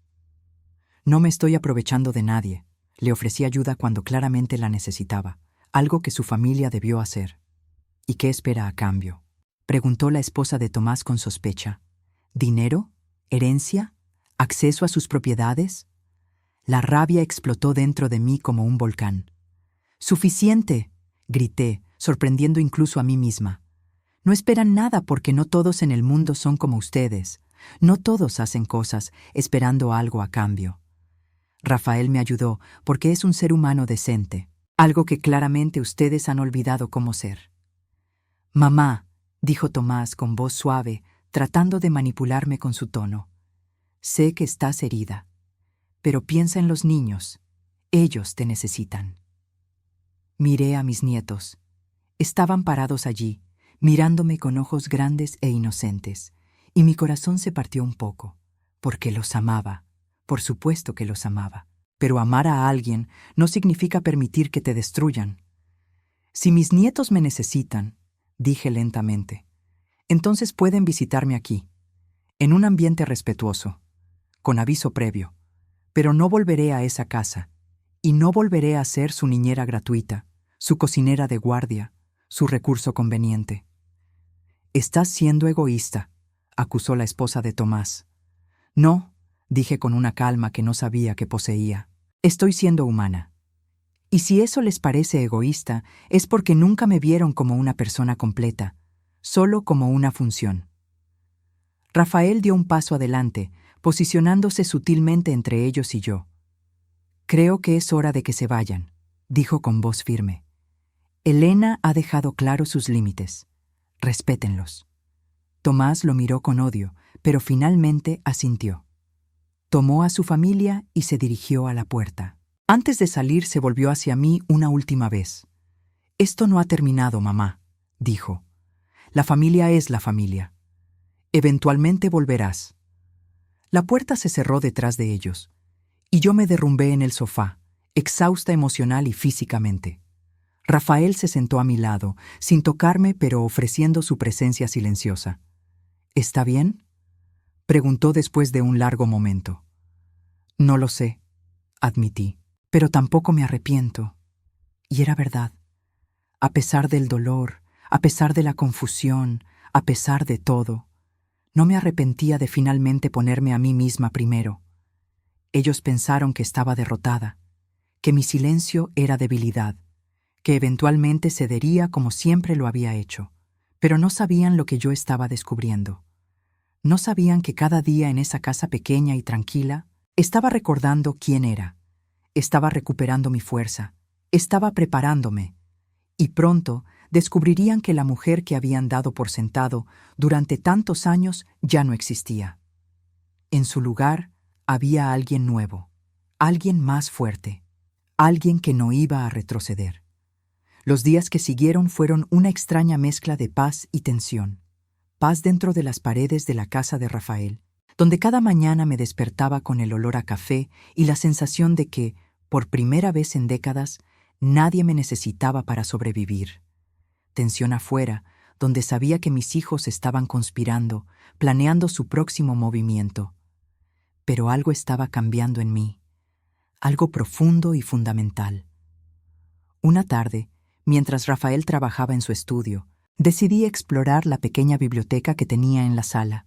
No me estoy aprovechando de nadie. Le ofrecí ayuda cuando claramente la necesitaba, algo que su familia debió hacer. ¿Y qué espera a cambio?, preguntó la esposa de Tomás con sospecha. ¿Dinero? ¿Herencia? ¿Acceso a sus propiedades? La rabia explotó dentro de mí como un volcán. ¡Suficiente!, grité, sorprendiendo incluso a mí misma. No esperan nada porque no todos en el mundo son como ustedes. No todos hacen cosas esperando algo a cambio. Rafael me ayudó porque es un ser humano decente, algo que claramente ustedes han olvidado cómo ser. Mamá, dijo Tomás con voz suave, tratando de manipularme con su tono. Sé que estás herida, pero piensa en los niños. Ellos te necesitan. Miré a mis nietos. Estaban parados allí, mirándome con ojos grandes e inocentes, y mi corazón se partió un poco, porque los amaba. Por supuesto que los amaba, pero amar a alguien no significa permitir que te destruyan. Si mis nietos me necesitan, dije lentamente, entonces pueden visitarme aquí, en un ambiente respetuoso, con aviso previo, pero no volveré a esa casa, y no volveré a ser su niñera gratuita, su cocinera de guardia, su recurso conveniente. Estás siendo egoísta, acusó la esposa de Tomás. No, dije con una calma que no sabía que poseía. Estoy siendo humana. Y si eso les parece egoísta, es porque nunca me vieron como una persona completa, solo como una función. Rafael dio un paso adelante, posicionándose sutilmente entre ellos y yo. Creo que es hora de que se vayan, dijo con voz firme. Elena ha dejado claros sus límites. Respétenlos. Tomás lo miró con odio, pero finalmente asintió. Tomó a su familia y se dirigió a la puerta. Antes de salir se volvió hacia mí una última vez. Esto no ha terminado, mamá, dijo. La familia es la familia. Eventualmente volverás. La puerta se cerró detrás de ellos, y yo me derrumbé en el sofá, exhausta emocional y físicamente. Rafael se sentó a mi lado, sin tocarme pero ofreciendo su presencia silenciosa. ¿Está bien?, preguntó después de un largo momento. No lo sé, admití, pero tampoco me arrepiento. Y era verdad. A pesar del dolor, a pesar de la confusión, a pesar de todo, no me arrepentía de finalmente ponerme a mí misma primero. Ellos pensaron que estaba derrotada, que mi silencio era debilidad, que eventualmente cedería como siempre lo había hecho, pero no sabían lo que yo estaba descubriendo. No sabían que cada día en esa casa pequeña y tranquila estaba recordando quién era, estaba recuperando mi fuerza, estaba preparándome, y pronto descubrirían que la mujer que habían dado por sentado durante tantos años ya no existía. En su lugar había alguien nuevo, alguien más fuerte, alguien que no iba a retroceder. Los días que siguieron fueron una extraña mezcla de paz y tensión. Paz dentro de las paredes de la casa de Rafael, donde cada mañana me despertaba con el olor a café y la sensación de que, por primera vez en décadas, nadie me necesitaba para sobrevivir. Tensión afuera, donde sabía que mis hijos estaban conspirando, planeando su próximo movimiento. Pero algo estaba cambiando en mí, algo profundo y fundamental. Una tarde, mientras Rafael trabajaba en su estudio, decidí explorar la pequeña biblioteca que tenía en la sala.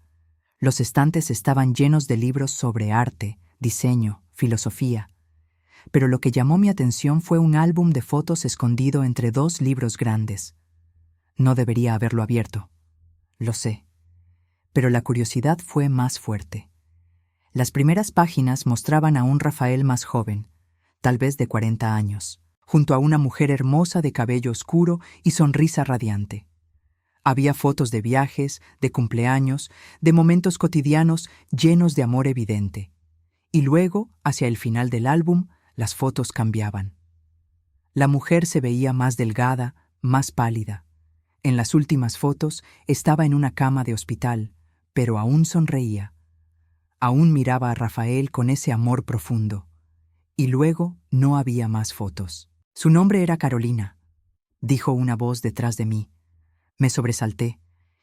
Los estantes estaban llenos de libros sobre arte, diseño, filosofía. Pero lo que llamó mi atención fue un álbum de fotos escondido entre dos libros grandes. No debería haberlo abierto. Lo sé. Pero la curiosidad fue más fuerte. Las primeras páginas mostraban a un Rafael más joven, tal vez de 40 años, junto a una mujer hermosa de cabello oscuro y sonrisa radiante. Había fotos de viajes, de cumpleaños, de momentos cotidianos llenos de amor evidente. Y luego, hacia el final del álbum, las fotos cambiaban. La mujer se veía más delgada, más pálida. En las últimas fotos estaba en una cama de hospital, pero aún sonreía. Aún miraba a Rafael con ese amor profundo. Y luego no había más fotos. Su nombre era Carolina, dijo una voz detrás de mí. Me sobresalté,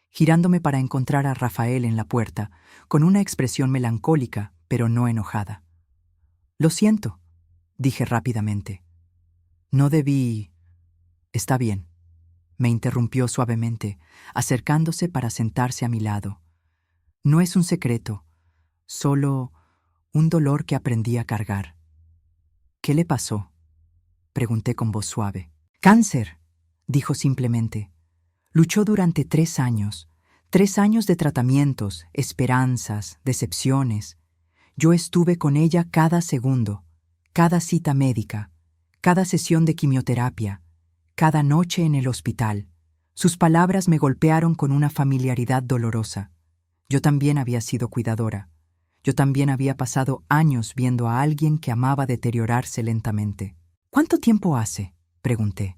girándome para encontrar a Rafael en la puerta, con una expresión melancólica, pero no enojada. Lo siento, dije rápidamente. No debí... Está bien, me interrumpió suavemente, acercándose para sentarse a mi lado. No es un secreto, solo un dolor que aprendí a cargar. ¿Qué le pasó?, pregunté con voz suave. Cáncer, dijo simplemente. Luchó durante 3 años. 3 años de tratamientos, esperanzas, decepciones. Yo estuve con ella cada segundo, cada cita médica, cada sesión de quimioterapia, cada noche en el hospital. Sus palabras me golpearon con una familiaridad dolorosa. Yo también había sido cuidadora. Yo también había pasado años viendo a alguien que amaba deteriorarse lentamente. ¿Cuánto tiempo hace?, pregunté.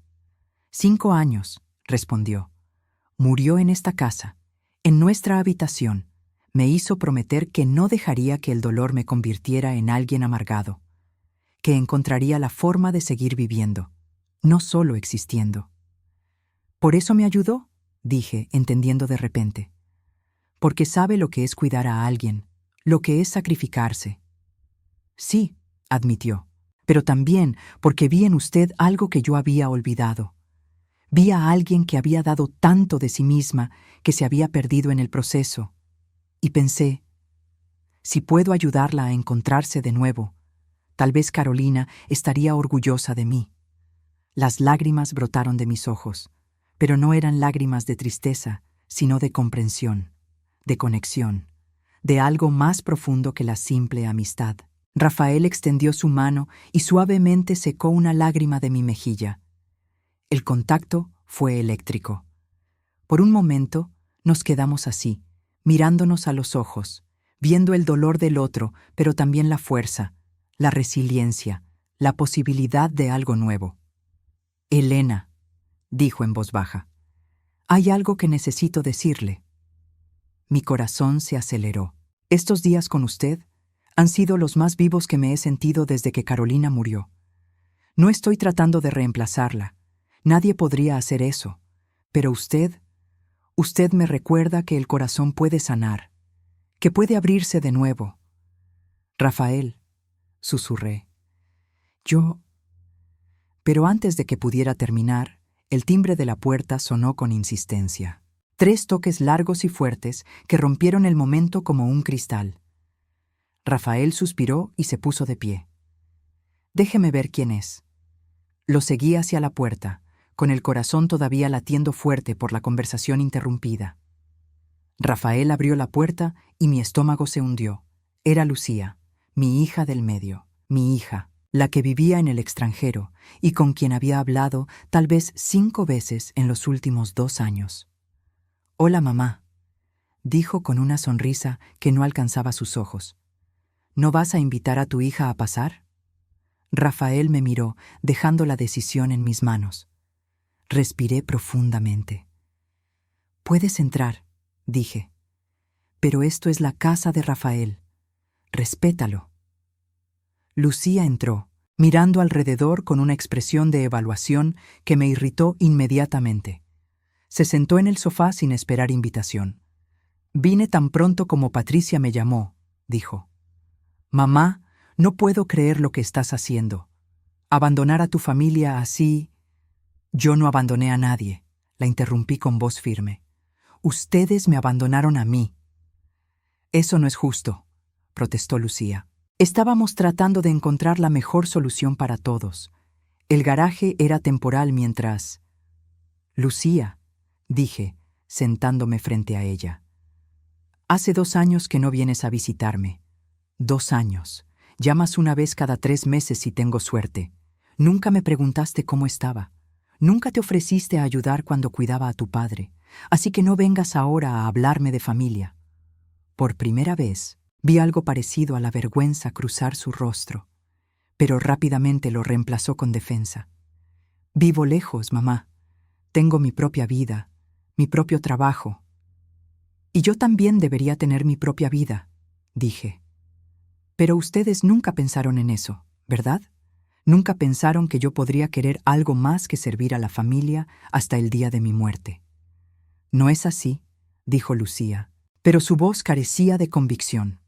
5 años, respondió. Murió en esta casa, en nuestra habitación. Me hizo prometer que no dejaría que el dolor me convirtiera en alguien amargado, que encontraría la forma de seguir viviendo, no solo existiendo. ¿Por eso me ayudó?, dije, entendiendo de repente. Porque sabe lo que es cuidar a alguien, lo que es sacrificarse. Sí, admitió, pero también porque vi en usted algo que yo había olvidado. Vi a alguien que había dado tanto de sí misma que se había perdido en el proceso. Y pensé, si puedo ayudarla a encontrarse de nuevo, tal vez Carolina estaría orgullosa de mí. Las lágrimas brotaron de mis ojos, pero no eran lágrimas de tristeza, sino de comprensión, de conexión, de algo más profundo que la simple amistad. Rafael extendió su mano y suavemente secó una lágrima de mi mejilla. El contacto fue eléctrico. Por un momento nos quedamos así, mirándonos a los ojos, viendo el dolor del otro, pero también la fuerza, la resiliencia, la posibilidad de algo nuevo. Elena, dijo en voz baja, hay algo que necesito decirle. Mi corazón se aceleró. Estos días con usted han sido los más vivos que me he sentido desde que Carolina murió. No estoy tratando de reemplazarla. Nadie podría hacer eso. Pero usted me recuerda que el corazón puede sanar, que puede abrirse de nuevo. Rafael, susurré. Yo... Pero antes de que pudiera terminar, el timbre de la puerta sonó con insistencia. 3 toques largos y fuertes que rompieron el momento como un cristal. Rafael suspiró y se puso de pie. Déjeme ver quién es. Lo seguí hacia la puerta, con el corazón todavía latiendo fuerte por la conversación interrumpida. Rafael abrió la puerta y mi estómago se hundió. Era Lucía, mi hija del medio, mi hija, la que vivía en el extranjero y con quien había hablado tal vez 5 veces en los últimos 2 años. «Hola, mamá», dijo con una sonrisa que no alcanzaba sus ojos. «¿No vas a invitar a tu hija a pasar?» Rafael me miró, dejando la decisión en mis manos. Respiré profundamente. «Puedes entrar», dije. «Pero esto es la casa de Rafael. Respétalo». Lucía entró, mirando alrededor con una expresión de evaluación que me irritó inmediatamente. Se sentó en el sofá sin esperar invitación. «Vine tan pronto como Patricia me llamó», dijo. «Mamá, no puedo creer lo que estás haciendo. Abandonar a tu familia así...» «Yo no abandoné a nadie», la interrumpí con voz firme. «Ustedes me abandonaron a mí». «Eso no es justo», protestó Lucía. «Estábamos tratando de encontrar la mejor solución para todos. El garaje era temporal mientras...» «Lucía», dije, sentándome frente a ella. «Hace 2 años que no vienes a visitarme. 2 años. Llamas una vez cada 3 meses si tengo suerte. Nunca me preguntaste cómo estaba. Nunca te ofreciste a ayudar cuando cuidaba a tu padre. Así que no vengas ahora a hablarme de familia». Por primera vez, vi algo parecido a la vergüenza cruzar su rostro, pero rápidamente lo reemplazó con defensa. «Vivo lejos, mamá. Tengo mi propia vida, mi propio trabajo. Y yo también debería tener mi propia vida», dije. «Pero ustedes nunca pensaron en eso», ¿verdad? Nunca pensaron que yo podría querer algo más que servir a la familia hasta el día de mi muerte. No es así, dijo Lucía, pero su voz carecía de convicción.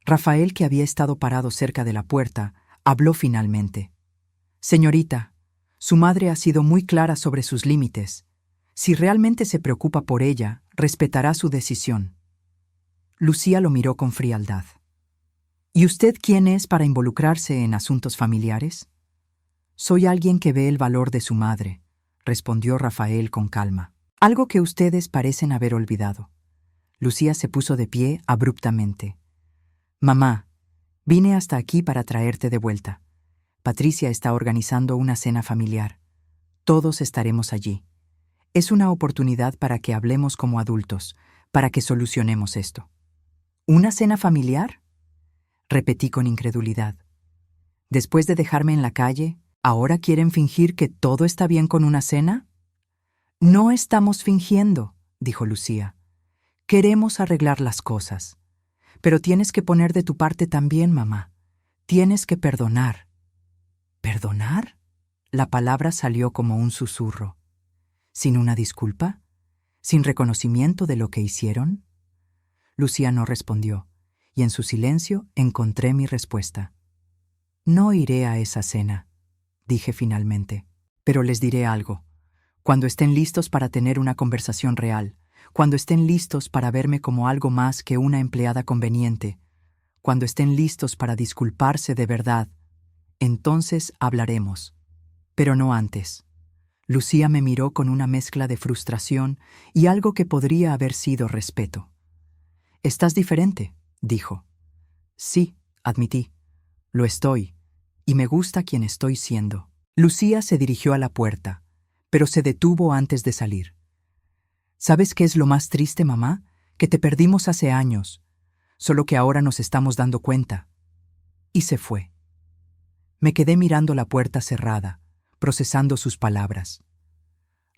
Rafael, que había estado parado cerca de la puerta, habló finalmente. Señorita, su madre ha sido muy clara sobre sus límites. Si realmente se preocupa por ella, respetará su decisión. Lucía lo miró con frialdad. ¿Y usted quién es para involucrarse en asuntos familiares? Soy alguien que ve el valor de su madre, respondió Rafael con calma. Algo que ustedes parecen haber olvidado. Lucía se puso de pie abruptamente. Mamá, vine hasta aquí para traerte de vuelta. Patricia está organizando una cena familiar. Todos estaremos allí. Es una oportunidad para que hablemos como adultos, para que solucionemos esto. ¿Una cena familiar? Repetí con incredulidad. Después de dejarme en la calle, ¿ahora quieren fingir que todo está bien con una cena? No estamos fingiendo, dijo Lucía. Queremos arreglar las cosas. Pero tienes que poner de tu parte también, mamá. Tienes que perdonar. ¿Perdonar? La palabra salió como un susurro. ¿Sin una disculpa? ¿Sin reconocimiento de lo que hicieron? Lucía no respondió, y en su silencio encontré mi respuesta. No iré a esa cena, dije finalmente, pero les diré algo. Cuando estén listos para tener una conversación real, cuando estén listos para verme como algo más que una empleada conveniente, cuando estén listos para disculparse de verdad, entonces hablaremos. Pero no antes. Lucía me miró con una mezcla de frustración y algo que podría haber sido respeto. «Estás diferente», dijo. «Sí», admití. «Lo estoy, y me gusta quien estoy siendo». Lucía se dirigió a la puerta, pero se detuvo antes de salir. «¿Sabes qué es lo más triste, mamá? Que te perdimos hace años, solo que ahora nos estamos dando cuenta». Y se fue. Me quedé mirando la puerta cerrada, procesando sus palabras.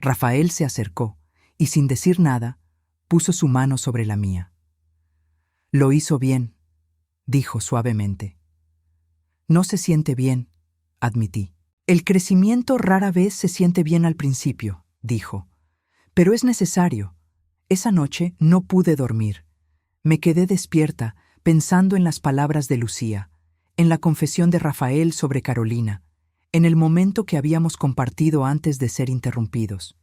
Rafael se acercó y, sin decir nada, puso su mano sobre la mía. «Lo hizo bien», dijo suavemente. «No se siente bien», admití. «El crecimiento rara vez se siente bien al principio», dijo. «Pero es necesario. Esa noche no pude dormir. Me quedé despierta pensando en las palabras de Lucía, en la confesión de Rafael sobre Carolina, en el momento que habíamos compartido antes de ser interrumpidos.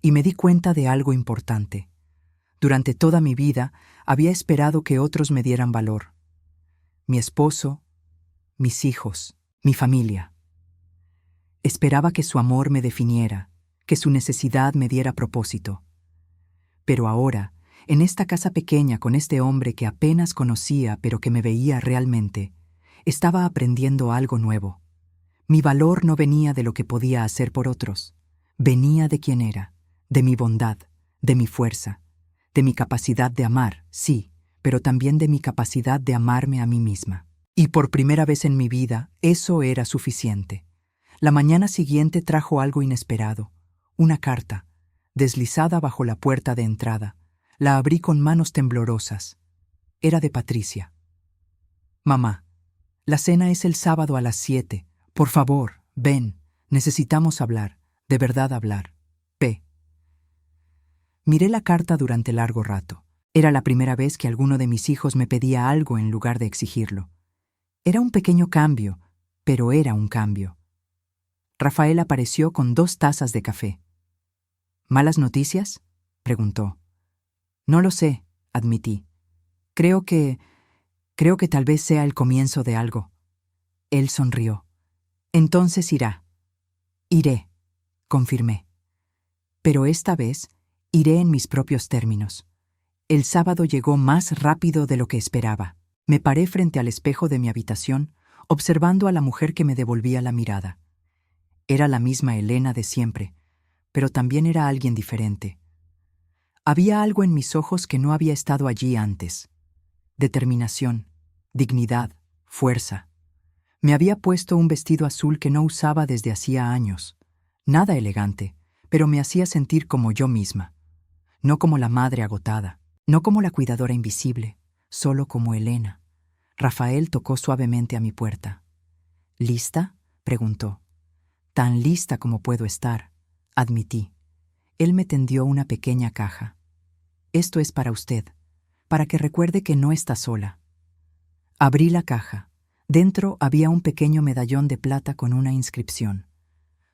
Y me di cuenta de algo importante. Durante toda mi vida había esperado que otros me dieran valor. Mi esposo, mis hijos, mi familia. Esperaba que su amor me definiera, que su necesidad me diera propósito. Pero ahora, en esta casa pequeña con este hombre que apenas conocía pero que me veía realmente, estaba aprendiendo algo nuevo. Mi valor no venía de lo que podía hacer por otros, venía de quién era, de mi bondad, de mi fuerza, de mi capacidad de amar, sí, pero también de mi capacidad de amarme a mí misma. Y por primera vez en mi vida, eso era suficiente. La mañana siguiente trajo algo inesperado, una carta, deslizada bajo la puerta de entrada. La abrí con manos temblorosas. Era de Patricia. «Mamá, la cena es el sábado a las 7. Por favor, ven. Necesitamos hablar. De verdad hablar. P». Miré la carta durante largo rato. Era la primera vez que alguno de mis hijos me pedía algo en lugar de exigirlo. Era un pequeño cambio, pero era un cambio. Rafael apareció con 2 tazas de café. «¿Malas noticias?», preguntó. «No lo sé», admití. Creo que tal vez sea el comienzo de algo». Él sonrió. «Entonces irá». «Iré», confirmé. Pero esta vez iré en mis propios términos. El sábado llegó más rápido de lo que esperaba. Me paré frente al espejo de mi habitación, observando a la mujer que me devolvía la mirada. Era la misma Elena de siempre, pero también era alguien diferente. Había algo en mis ojos que no había estado allí antes. Determinación, dignidad, fuerza. Me había puesto un vestido azul que no usaba desde hacía años. Nada elegante, pero me hacía sentir como yo misma. No como la madre agotada, no como la cuidadora invisible, solo como Elena. Rafael tocó suavemente a mi puerta. ¿Lista?, preguntó. Tan lista como puedo estar, admití. Él me tendió una pequeña caja. Esto es para usted, para que recuerde que no está sola. Abrí la caja. Dentro había un pequeño medallón de plata con una inscripción.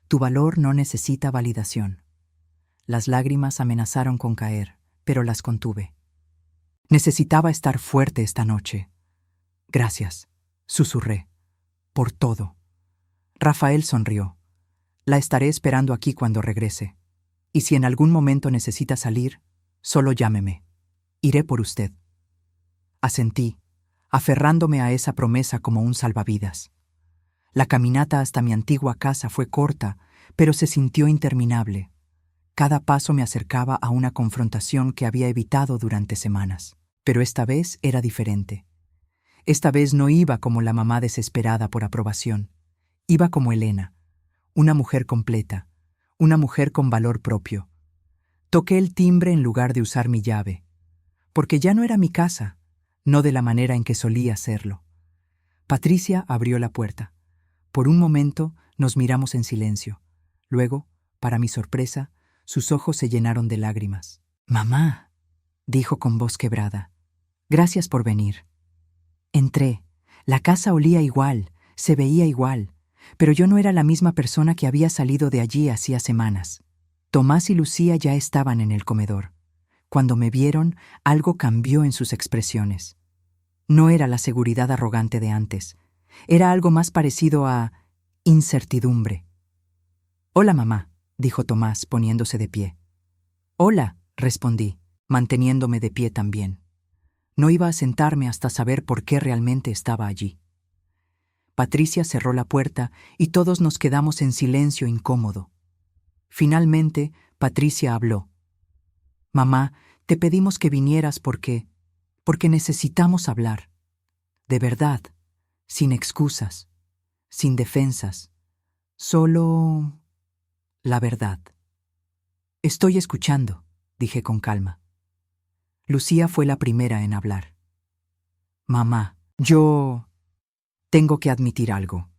Tu valor no necesita validación. Las lágrimas amenazaron con caer, pero las contuve. Necesitaba estar fuerte esta noche. Gracias, susurré, por todo. Rafael sonrió. La estaré esperando aquí cuando regrese. Y si en algún momento necesita salir, solo llámeme. Iré por usted. Asentí, aferrándome a esa promesa como un salvavidas. La caminata hasta mi antigua casa fue corta, pero se sintió interminable. Cada paso me acercaba a una confrontación que había evitado durante semanas. Pero esta vez era diferente. Esta vez no iba como la mamá desesperada por aprobación. Iba como Elena, una mujer completa, una mujer con valor propio. Toqué el timbre en lugar de usar mi llave, porque ya no era mi casa, no de la manera en que solía serlo. Patricia abrió la puerta. Por un momento nos miramos en silencio. Luego, para mi sorpresa, sus ojos se llenaron de lágrimas. «Mamá», dijo con voz quebrada, «gracias por venir». Entré. La casa olía igual, se veía igual, pero yo no era la misma persona que había salido de allí hacía semanas. Tomás y Lucía ya estaban en el comedor. Cuando me vieron, algo cambió en sus expresiones. No era la seguridad arrogante de antes. Era algo más parecido a incertidumbre. «Hola, mamá», dijo Tomás, poniéndose de pie. «Hola», respondí, manteniéndome de pie también. No iba a sentarme hasta saber por qué realmente estaba allí. Patricia cerró la puerta y todos nos quedamos en silencio incómodo. Finalmente, Patricia habló. «Mamá, te pedimos que vinieras porque necesitamos hablar. De verdad, sin excusas, sin defensas. Solo la verdad». «Estoy escuchando», dije con calma. Lucía fue la primera en hablar. «Mamá, yo tengo que admitir algo.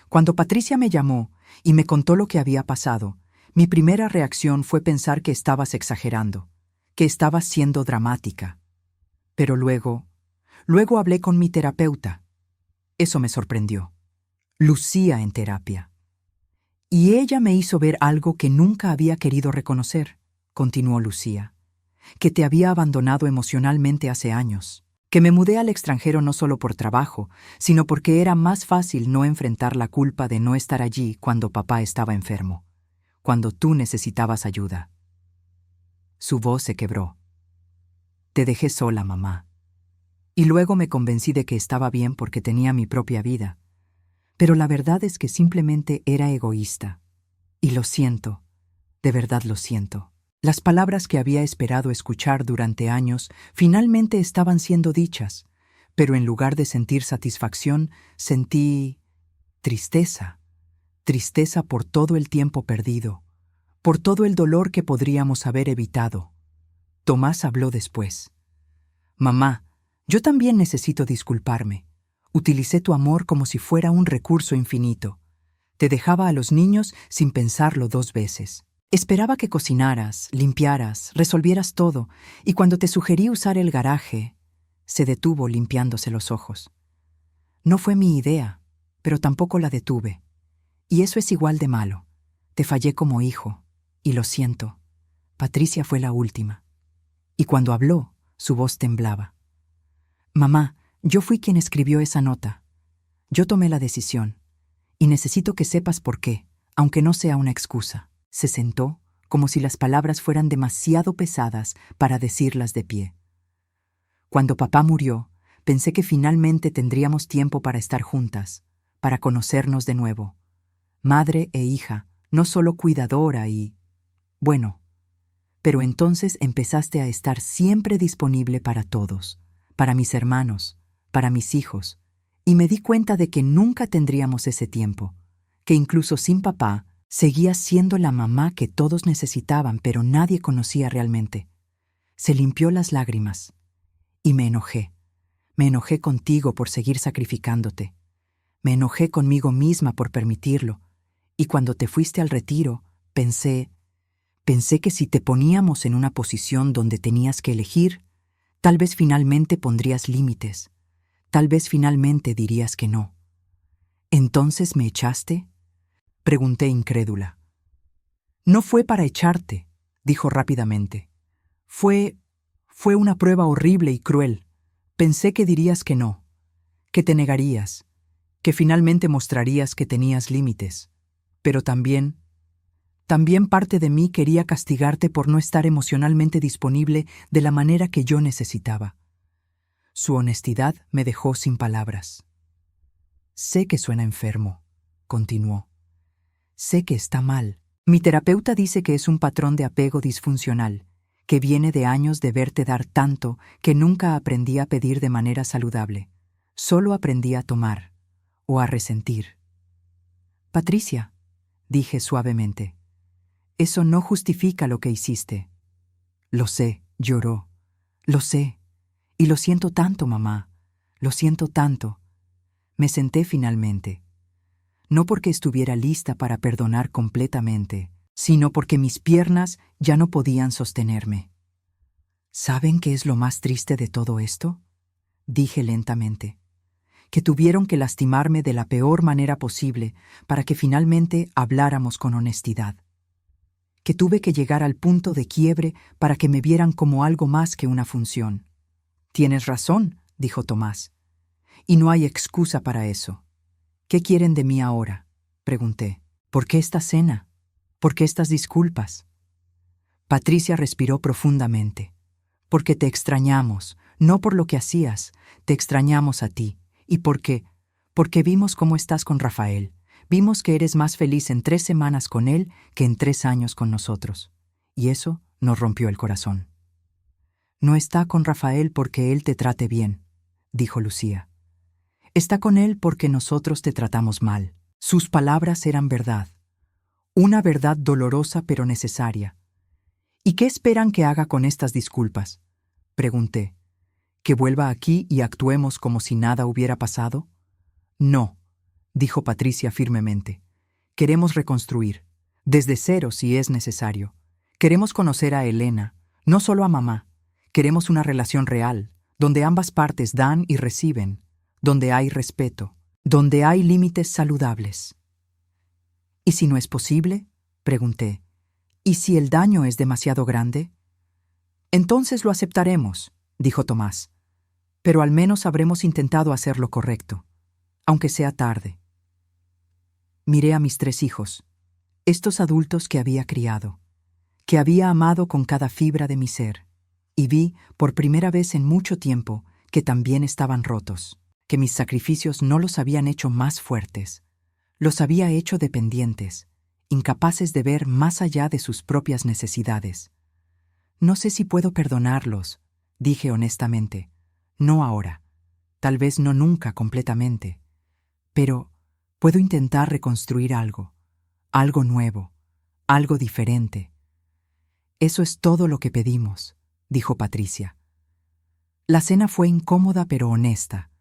Cuando Patricia me llamó y me contó lo que había pasado, mi primera reacción fue pensar que estabas exagerando, que estabas siendo dramática. Pero luego hablé con mi terapeuta. Eso me sorprendió. Lucía en terapia. Y ella me hizo ver algo que nunca había querido reconocer», continuó Lucía, «que te había abandonado emocionalmente hace años, que me mudé al extranjero no solo por trabajo, sino porque era más fácil no enfrentar la culpa de no estar allí cuando papá estaba enfermo, cuando tú necesitabas ayuda». Su voz se quebró. «Te dejé sola, mamá. Y luego me convencí de que estaba bien porque tenía mi propia vida. Pero la verdad es que simplemente era egoísta. Y lo siento, de verdad lo siento». Las palabras que había esperado escuchar durante años finalmente estaban siendo dichas, pero en lugar de sentir satisfacción, sentí tristeza. Tristeza por todo el tiempo perdido, por todo el dolor que podríamos haber evitado. Tomás habló después. «Mamá, yo también necesito disculparme. Utilicé tu amor como si fuera un recurso infinito. Te dejaba a los niños sin pensarlo 2 veces. Esperaba que cocinaras, limpiaras, resolvieras todo, y cuando te sugerí usar el garaje, se detuvo limpiándose los ojos. No fue mi idea, pero tampoco la detuve. Y eso es igual de malo. Te fallé como hijo, y lo siento. Patricia fue la última». Y cuando habló, su voz temblaba. «Mamá, yo fui quien escribió esa nota. Yo tomé la decisión, y necesito que sepas por qué, aunque no sea una excusa». Se sentó, como si las palabras fueran demasiado pesadas para decirlas de pie. «Cuando papá murió, pensé que finalmente tendríamos tiempo para estar juntas, para conocernos de nuevo. Madre e hija, no solo cuidadora y... Bueno, pero entonces empezaste a estar siempre disponible para todos, para mis hermanos, para mis hijos, y me di cuenta de que nunca tendríamos ese tiempo, que incluso sin papá, seguía siendo la mamá que todos necesitaban, pero nadie conocía realmente. Se limpió las lágrimas. Y me enojé. Me enojé contigo por seguir sacrificándote. Me enojé conmigo misma por permitirlo, y cuando te fuiste al retiro, pensé que si te poníamos en una posición donde tenías que elegir, tal vez finalmente pondrías límites, tal vez finalmente dirías que no. ¿Entonces me echaste?, pregunté incrédula. No fue para echarte, dijo rápidamente. Fue una prueba horrible y cruel. Pensé que dirías que no, que te negarías, que finalmente mostrarías que tenías límites. Pero también parte de mí quería castigarte por no estar emocionalmente disponible de la manera que yo necesitaba. Su honestidad me dejó sin palabras. Sé que suena enfermo, continuó. Sé que está mal. Mi terapeuta dice que es un patrón de apego disfuncional, que viene de años de verte dar tanto que nunca aprendí a pedir de manera saludable. Solo aprendí a tomar o a resentir. Patricia, dije suavemente, eso no justifica lo que hiciste. Lo sé, lloró. Lo sé. Y lo siento tanto, mamá. Lo siento tanto. Me senté finalmente. No porque estuviera lista para perdonar completamente, sino porque mis piernas ya no podían sostenerme. ¿Saben qué es lo más triste de todo esto?, dije lentamente. Que tuvieron que lastimarme de la peor manera posible para que finalmente habláramos con honestidad. Que tuve que llegar al punto de quiebre para que me vieran como algo más que una función. Tienes razón, dijo Tomás. Y no hay excusa para eso. ¿Qué quieren de mí ahora?, pregunté. ¿Por qué esta cena? ¿Por qué estas disculpas? Patricia respiró profundamente. Porque te extrañamos, no por lo que hacías, te extrañamos a ti. Y porque vimos cómo estás con Rafael. Vimos que eres más feliz en 3 semanas con él que en 3 años con nosotros. Y eso nos rompió el corazón. No está con Rafael porque él te trate bien, dijo Lucía. Está con él porque nosotros te tratamos mal. Sus palabras eran verdad. Una verdad dolorosa pero necesaria. ¿Y qué esperan que haga con estas disculpas?, pregunté. ¿Que vuelva aquí y actuemos como si nada hubiera pasado? No, dijo Patricia firmemente. Queremos reconstruir, desde cero si es necesario. Queremos conocer a Elena, no solo a mamá. Queremos una relación real, donde ambas partes dan y reciben, donde hay respeto, donde hay límites saludables. ¿Y si no es posible?, pregunté. ¿Y si el daño es demasiado grande? Entonces lo aceptaremos, dijo Tomás. Pero al menos habremos intentado hacer lo correcto, aunque sea tarde. Miré a mis 3 hijos, estos adultos que había criado, que había amado con cada fibra de mi ser, y vi, por primera vez en mucho tiempo, que también estaban rotos, que mis sacrificios no los habían hecho más fuertes, los había hecho dependientes, incapaces de ver más allá de sus propias necesidades. No sé si puedo perdonarlos, dije honestamente. No ahora, tal vez no nunca completamente, pero puedo intentar reconstruir algo nuevo, algo diferente. Eso es todo lo que pedimos, dijo Patricia. La cena fue incómoda pero honesta.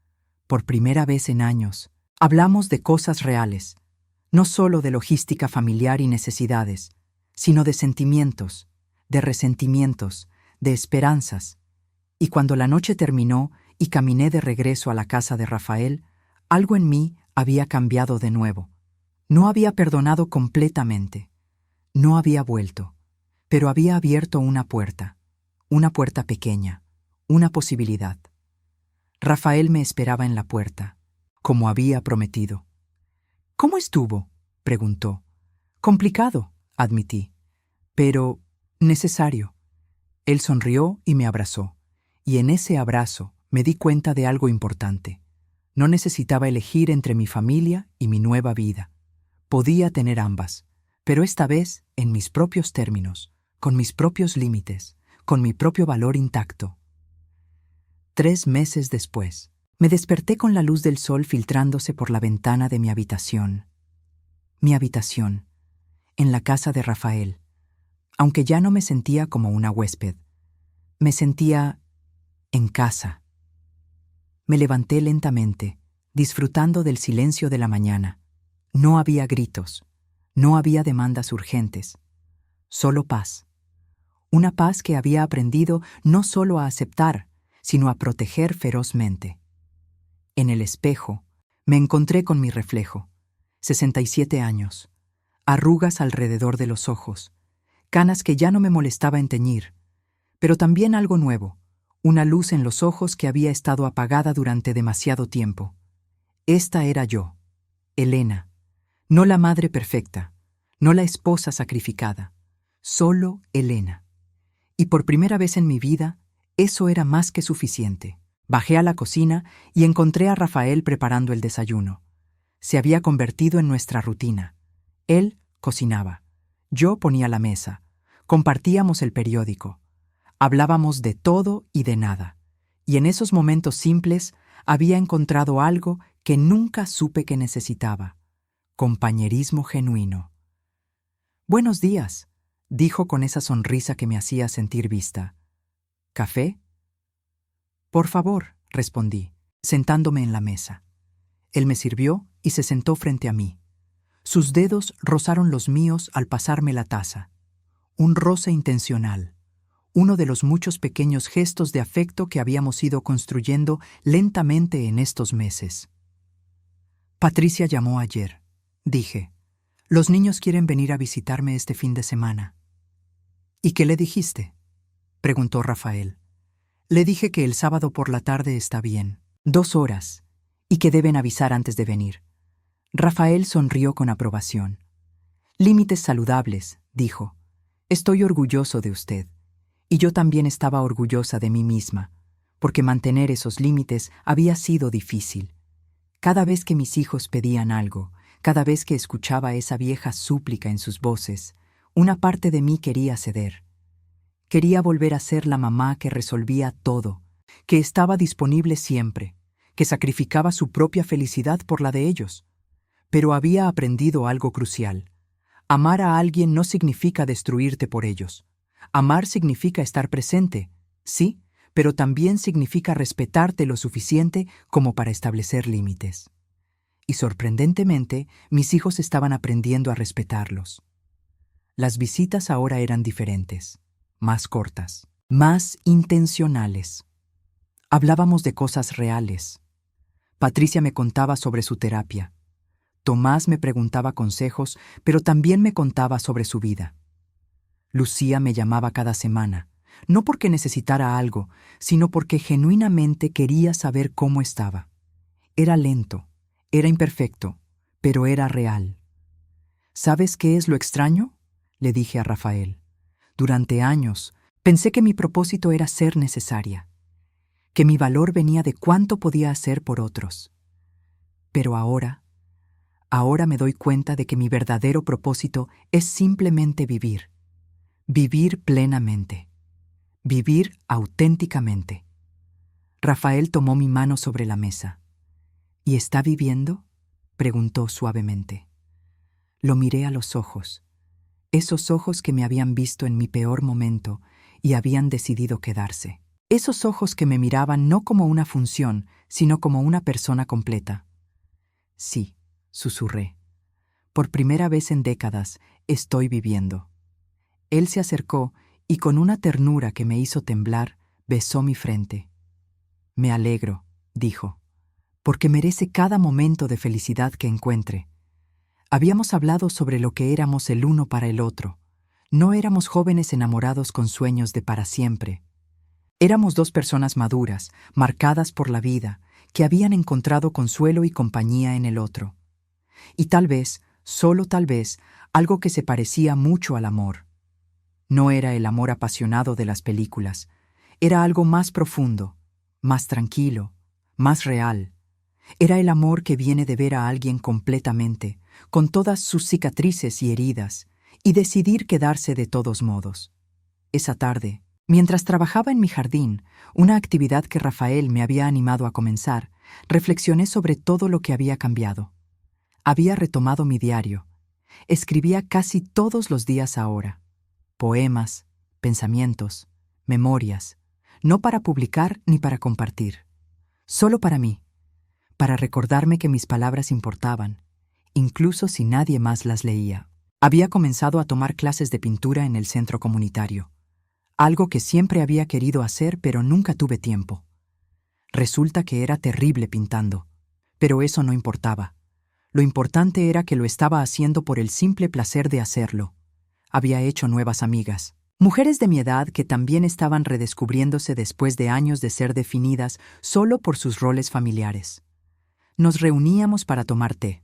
Por primera vez en años, hablamos de cosas reales, no solo de logística familiar y necesidades, sino de sentimientos, de resentimientos, de esperanzas. Y cuando la noche terminó y caminé de regreso a la casa de Rafael, algo en mí había cambiado de nuevo. No había perdonado completamente. No había vuelto, pero había abierto una puerta pequeña, una posibilidad. Rafael me esperaba en la puerta, como había prometido. ¿Cómo estuvo?, preguntó. Complicado, admití, pero necesario. Él sonrió y me abrazó, y en ese abrazo me di cuenta de algo importante. No necesitaba elegir entre mi familia y mi nueva vida. Podía tener ambas, pero esta vez en mis propios términos, con mis propios límites, con mi propio valor intacto. 3 meses después, me desperté con la luz del sol filtrándose por la ventana de mi habitación. Mi habitación, en la casa de Rafael. Aunque ya no me sentía como una huésped, me sentía en casa. Me levanté lentamente, disfrutando del silencio de la mañana. No había gritos, no había demandas urgentes, solo paz. Una paz que había aprendido no solo a aceptar, sino a proteger ferozmente. En el espejo, me encontré con mi reflejo. 67 años, arrugas alrededor de los ojos, canas que ya no me molestaba en teñir, pero también algo nuevo, una luz en los ojos que había estado apagada durante demasiado tiempo. Esta era yo, Elena, no la madre perfecta, no la esposa sacrificada, solo Elena. Y por primera vez en mi vida, eso era más que suficiente. Bajé a la cocina y encontré a Rafael preparando el desayuno. Se había convertido en nuestra rutina. Él cocinaba, yo ponía la mesa, compartíamos el periódico, hablábamos de todo y de nada, y en esos momentos simples había encontrado algo que nunca supe que necesitaba: compañerismo genuino. «Buenos días», dijo con esa sonrisa que me hacía sentir vista. «¿Café?» «Por favor», respondí, sentándome en la mesa. Él me sirvió y se sentó frente a mí. Sus dedos rozaron los míos al pasarme la taza. Un roce intencional, uno de los muchos pequeños gestos de afecto que habíamos ido construyendo lentamente en estos meses. «Patricia llamó ayer», dije. «Los niños quieren venir a visitarme este fin de semana». «¿Y qué le dijiste?», preguntó Rafael. «Le dije que el sábado por la tarde está bien, 2 horas, y que deben avisar antes de venir». Rafael sonrió con aprobación. «Límites saludables», dijo. «Estoy orgulloso de usted». Y yo también estaba orgullosa de mí misma, porque mantener esos límites había sido difícil. Cada vez que mis hijos pedían algo, cada vez que escuchaba esa vieja súplica en sus voces, una parte de mí quería ceder. Quería volver a ser la mamá que resolvía todo, que estaba disponible siempre, que sacrificaba su propia felicidad por la de ellos. Pero había aprendido algo crucial. Amar a alguien no significa destruirte por ellos. Amar significa estar presente, sí, pero también significa respetarte lo suficiente como para establecer límites. Y sorprendentemente, mis hijos estaban aprendiendo a respetarlos. Las visitas ahora eran diferentes, más cortas, más intencionales. Hablábamos de cosas reales. Patricia me contaba sobre su terapia. Tomás me preguntaba consejos, pero también me contaba sobre su vida. Lucía me llamaba cada semana, no porque necesitara algo, sino porque genuinamente quería saber cómo estaba. Era lento, era imperfecto, pero era real. ¿Sabes qué es lo extraño?, le dije a Rafael. Durante años pensé que mi propósito era ser necesaria, que mi valor venía de cuánto podía hacer por otros. Pero ahora me doy cuenta de que mi verdadero propósito es simplemente vivir. Vivir plenamente. Vivir auténticamente. Rafael tomó mi mano sobre la mesa. ¿Y está viviendo?, preguntó suavemente. Lo miré a los ojos, esos ojos que me habían visto en mi peor momento y habían decidido quedarse. Esos ojos que me miraban no como una función, sino como una persona completa. «Sí», susurré. «Por primera vez en décadas estoy viviendo». Él se acercó y con una ternura que me hizo temblar, besó mi frente. «Me alegro», dijo, «porque merece cada momento de felicidad que encuentre». Habíamos hablado sobre lo que éramos el uno para el otro. No éramos jóvenes enamorados con sueños de para siempre. Éramos 2 personas maduras, marcadas por la vida, que habían encontrado consuelo y compañía en el otro. Y tal vez, solo tal vez, algo que se parecía mucho al amor. No era el amor apasionado de las películas. Era algo más profundo, más tranquilo, más real. Era el amor que viene de ver a alguien completamente, con todas sus cicatrices y heridas, y decidir quedarse de todos modos. Esa tarde, mientras trabajaba en mi jardín, una actividad que Rafael me había animado a comenzar, reflexioné sobre todo lo que había cambiado. Había retomado mi diario. Escribía casi todos los días ahora. Poemas, pensamientos, memorias, no para publicar ni para compartir. Solo para mí. para recordarme que mis palabras importaban, incluso si nadie más las leía. Había comenzado a tomar clases de pintura en el centro comunitario, algo que siempre había querido hacer pero nunca tuve tiempo. Resulta que era terrible pintando, pero eso no importaba. Lo importante era que lo estaba haciendo por el simple placer de hacerlo. Había hecho nuevas amigas. Mujeres de mi edad que también estaban redescubriéndose después de años de ser definidas solo por sus roles familiares. Nos reuníamos para tomar té.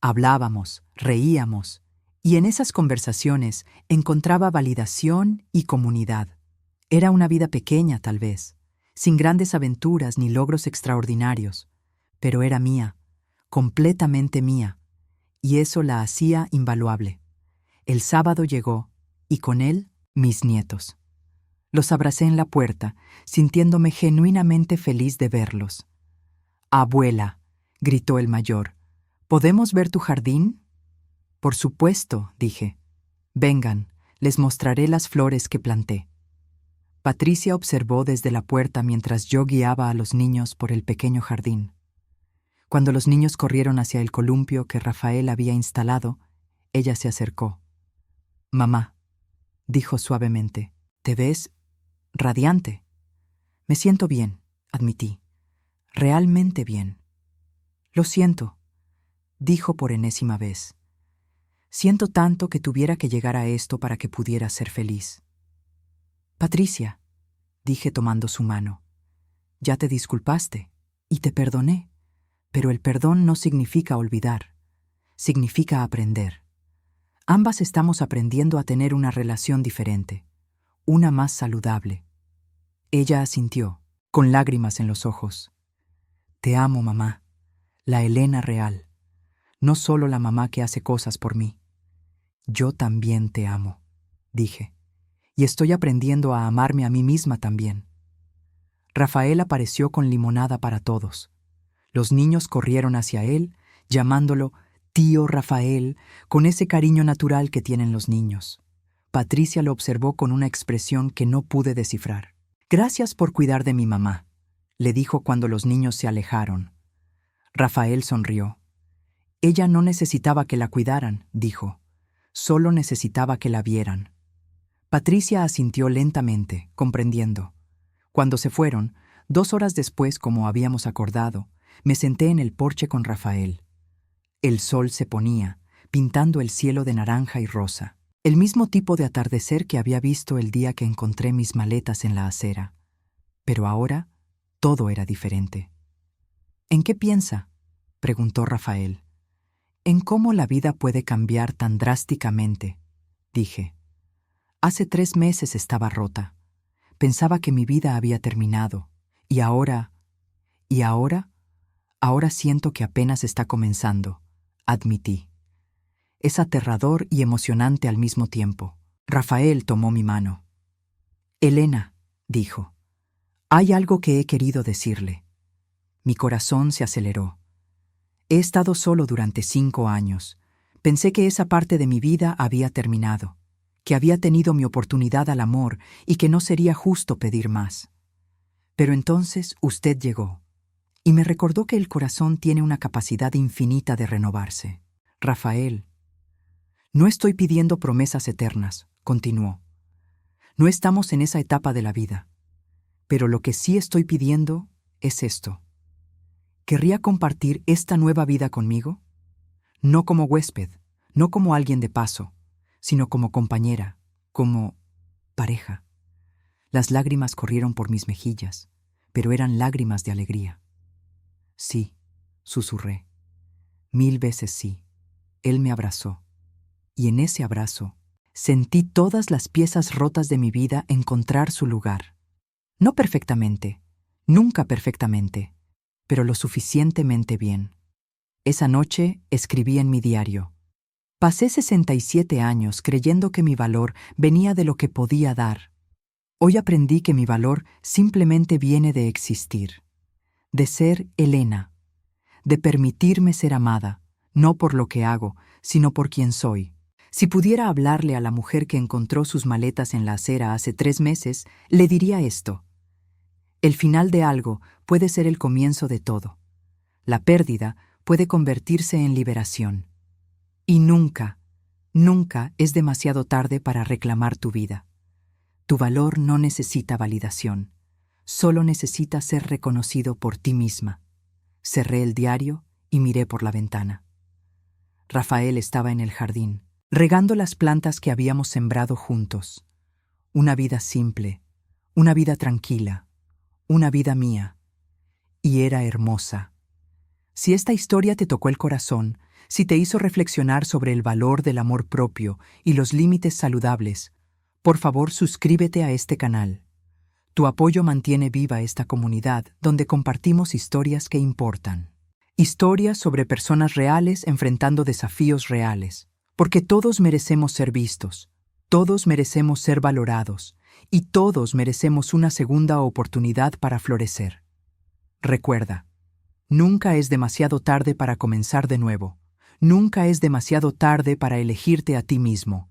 Hablábamos, reíamos, y en esas conversaciones encontraba validación y comunidad. Era una vida pequeña, tal vez, sin grandes aventuras ni logros extraordinarios, pero era mía, completamente mía, y eso la hacía invaluable. El sábado llegó, y con él, mis nietos. Los abracé en la puerta, sintiéndome genuinamente feliz de verlos. «Abuela», gritó el mayor, «¿podemos ver tu jardín?» «Por supuesto», dije. «Vengan, les mostraré las flores que planté». Patricia observó desde la puerta mientras yo guiaba a los niños por el pequeño jardín. Cuando los niños corrieron hacia el columpio que Rafael había instalado, ella se acercó. «Mamá», dijo suavemente, «te ves radiante». «Me siento bien», admití. «Realmente bien». «Lo siento», dijo por enésima vez. «Siento tanto que tuviera que llegar a esto para que pudiera ser feliz». «Patricia», dije tomando su mano, «ya te disculpaste y te perdoné, pero el perdón no significa olvidar, significa aprender. Ambas estamos aprendiendo a tener una relación diferente, una más saludable». Ella asintió, con lágrimas en los ojos. «Te amo, mamá, la Elena real, no solo la mamá que hace cosas por mí. Yo también te amo», dije, «y estoy aprendiendo a amarme a mí misma también». Rafael apareció con limonada para todos. Los niños corrieron hacia él, llamándolo «Tío Rafael», con ese cariño natural que tienen los niños. Patricia lo observó con una expresión que no pude descifrar. «Gracias por cuidar de mi mamá», le dijo cuando los niños se alejaron. Rafael sonrió. «Ella no necesitaba que la cuidaran», dijo. «Solo necesitaba que la vieran». Patricia asintió lentamente, comprendiendo. Cuando se fueron, 2 horas después, como habíamos acordado, me senté en el porche con Rafael. El sol se ponía, pintando el cielo de naranja y rosa. El mismo tipo de atardecer que había visto el día que encontré mis maletas en la acera. Pero ahora, todo era diferente. «¿En qué piensa?», preguntó Rafael. «En cómo la vida puede cambiar tan drásticamente», dije. «Hace 3 meses estaba rota. Pensaba que mi vida había terminado. Y ahora... Ahora siento que apenas está comenzando», admití. «Es aterrador y emocionante al mismo tiempo». Rafael tomó mi mano. «Elena», dijo, «hay algo que he querido decirle». Mi corazón se aceleró. He estado solo durante 5 años. Pensé que esa parte de mi vida había terminado, que había tenido mi oportunidad al amor y que no sería justo pedir más. Pero entonces usted llegó, y me recordó que el corazón tiene una capacidad infinita de renovarse. «Rafael, no estoy pidiendo promesas eternas», continuó. «No estamos en esa etapa de la vida. Pero lo que sí estoy pidiendo es esto. ¿Querría compartir esta nueva vida conmigo? No como huésped, no como alguien de paso, sino como compañera, como pareja». Las lágrimas corrieron por mis mejillas, pero eran lágrimas de alegría. «Sí», susurré. 1000 veces sí. Él me abrazó. Y en ese abrazo sentí todas las piezas rotas de mi vida encontrar su lugar. No perfectamente, nunca perfectamente, pero lo suficientemente bien. Esa noche escribí en mi diario. Pasé 67 años creyendo que mi valor venía de lo que podía dar. Hoy aprendí que mi valor simplemente viene de existir, de ser Elena, de permitirme ser amada, no por lo que hago, sino por quien soy. Si pudiera hablarle a la mujer que encontró sus maletas en la acera hace 3 meses, le diría esto. El final de algo puede ser el comienzo de todo. La pérdida puede convertirse en liberación. Y nunca, nunca es demasiado tarde para reclamar tu vida. Tu valor no necesita validación, solo necesita ser reconocido por ti misma. Cerré el diario y miré por la ventana. Rafael estaba en el jardín, regando las plantas que habíamos sembrado juntos. Una vida simple, una vida tranquila, una vida mía. Y era hermosa. Si esta historia te tocó el corazón, si te hizo reflexionar sobre el valor del amor propio y los límites saludables, por favor suscríbete a este canal. Tu apoyo mantiene viva esta comunidad donde compartimos historias que importan. Historias sobre personas reales enfrentando desafíos reales. Porque todos merecemos ser vistos, todos merecemos ser valorados y todos merecemos una segunda oportunidad para florecer. Recuerda, nunca es demasiado tarde para comenzar de nuevo. Nunca es demasiado tarde para elegirte a ti mismo.